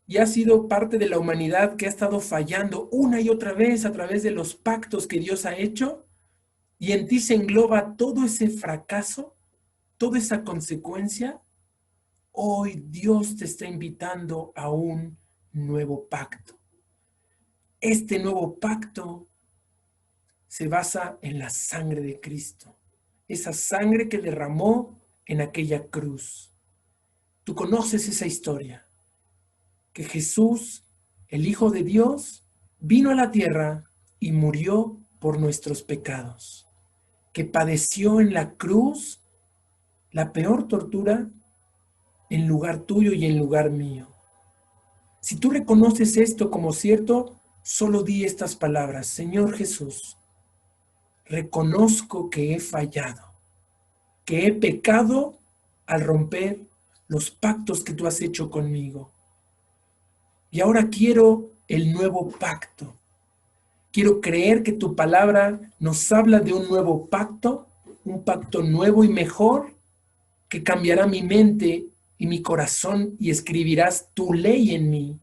y has sido parte de la humanidad que ha estado fallando una y otra vez a través de los pactos que Dios ha hecho, y en ti se engloba todo ese fracaso, toda esa consecuencia, hoy Dios te está invitando a un nuevo pacto. Este nuevo pacto se basa en la sangre de Cristo, esa sangre que derramó en aquella cruz. Tú conoces esa historia, que Jesús, el Hijo de Dios, vino a la tierra y murió por nuestros pecados, que padeció en la cruz la peor tortura en lugar tuyo y en lugar mío. Si tú reconoces esto como cierto, solo di estas palabras: Señor Jesús, reconozco que he fallado, que he pecado al romper los pactos que tú has hecho conmigo. Y ahora quiero el nuevo pacto. Quiero creer que tu palabra nos habla de un nuevo pacto, un pacto nuevo y mejor, que cambiará mi mente y mi corazón y escribirás tu ley en mí.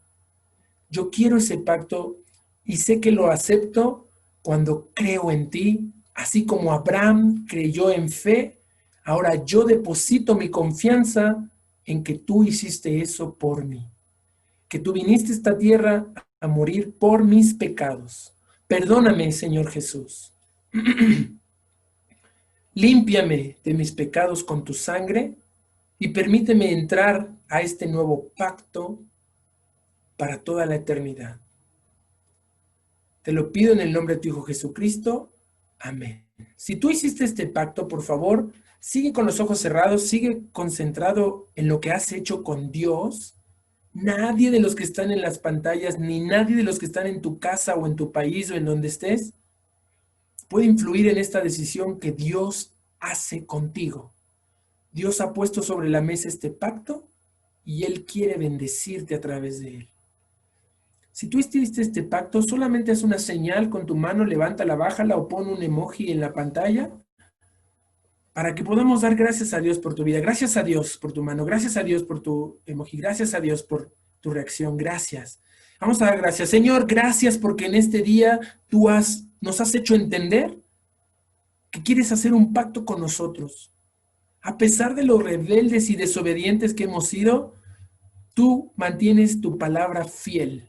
Yo quiero ese pacto y sé que lo acepto cuando creo en ti, así como Abraham creyó en fe. Ahora yo deposito mi confianza en que tú hiciste eso por mí, que tú viniste a esta tierra a morir por mis pecados. Perdóname, Señor Jesús. Límpiame de mis pecados con tu sangre y permíteme entrar a este nuevo pacto para toda la eternidad. Te lo pido en el nombre de tu Hijo Jesucristo. Amén. Si tú hiciste este pacto, por favor, sigue con los ojos cerrados, sigue concentrado en lo que has hecho con Dios. Nadie de los que están en las pantallas, ni nadie de los que están en tu casa o en tu país o en donde estés, puede influir en esta decisión que Dios hace contigo. Dios ha puesto sobre la mesa este pacto y Él quiere bendecirte a través de él. Si tú hiciste este pacto, solamente haz una señal con tu mano, levántala, bájala o pon un emoji en la pantalla para que podamos dar gracias a Dios por tu vida. Gracias a Dios por tu mano, gracias a Dios por tu emoji, gracias a Dios por tu reacción, gracias. Vamos a dar gracias. Señor, gracias porque en este día tú nos has hecho entender que quieres hacer un pacto con nosotros. A pesar de los rebeldes y desobedientes que hemos sido, tú mantienes tu palabra fiel.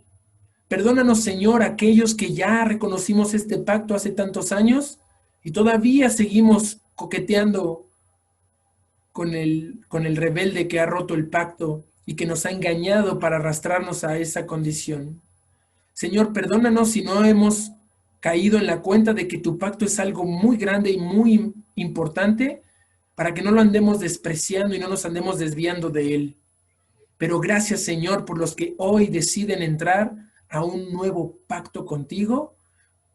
Perdónanos, Señor, aquellos que ya reconocimos este pacto hace tantos años y todavía seguimos coqueteando con el rebelde que ha roto el pacto y que nos ha engañado para arrastrarnos a esa condición. Señor, perdónanos si no hemos caído en la cuenta de que tu pacto es algo muy grande y muy importante para que no lo andemos despreciando y no nos andemos desviando de él. Pero gracias, Señor, por los que hoy deciden entrar a un nuevo pacto contigo.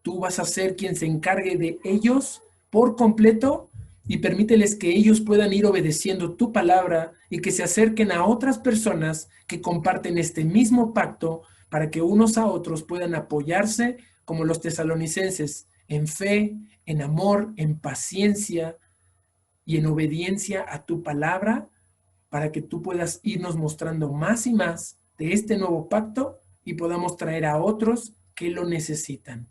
Tú vas a ser quien se encargue de ellos por completo y permíteles que ellos puedan ir obedeciendo tu palabra y que se acerquen a otras personas que comparten este mismo pacto para que unos a otros puedan apoyarse como los tesalonicenses en fe, en amor, en paciencia y en obediencia a tu palabra, para que tú puedas irnos mostrando más y más de este nuevo pacto y podamos traer a otros que lo necesitan.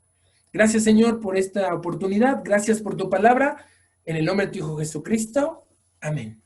Gracias, Señor, por esta oportunidad. Gracias por tu palabra. En el nombre de tu Hijo Jesucristo. Amén.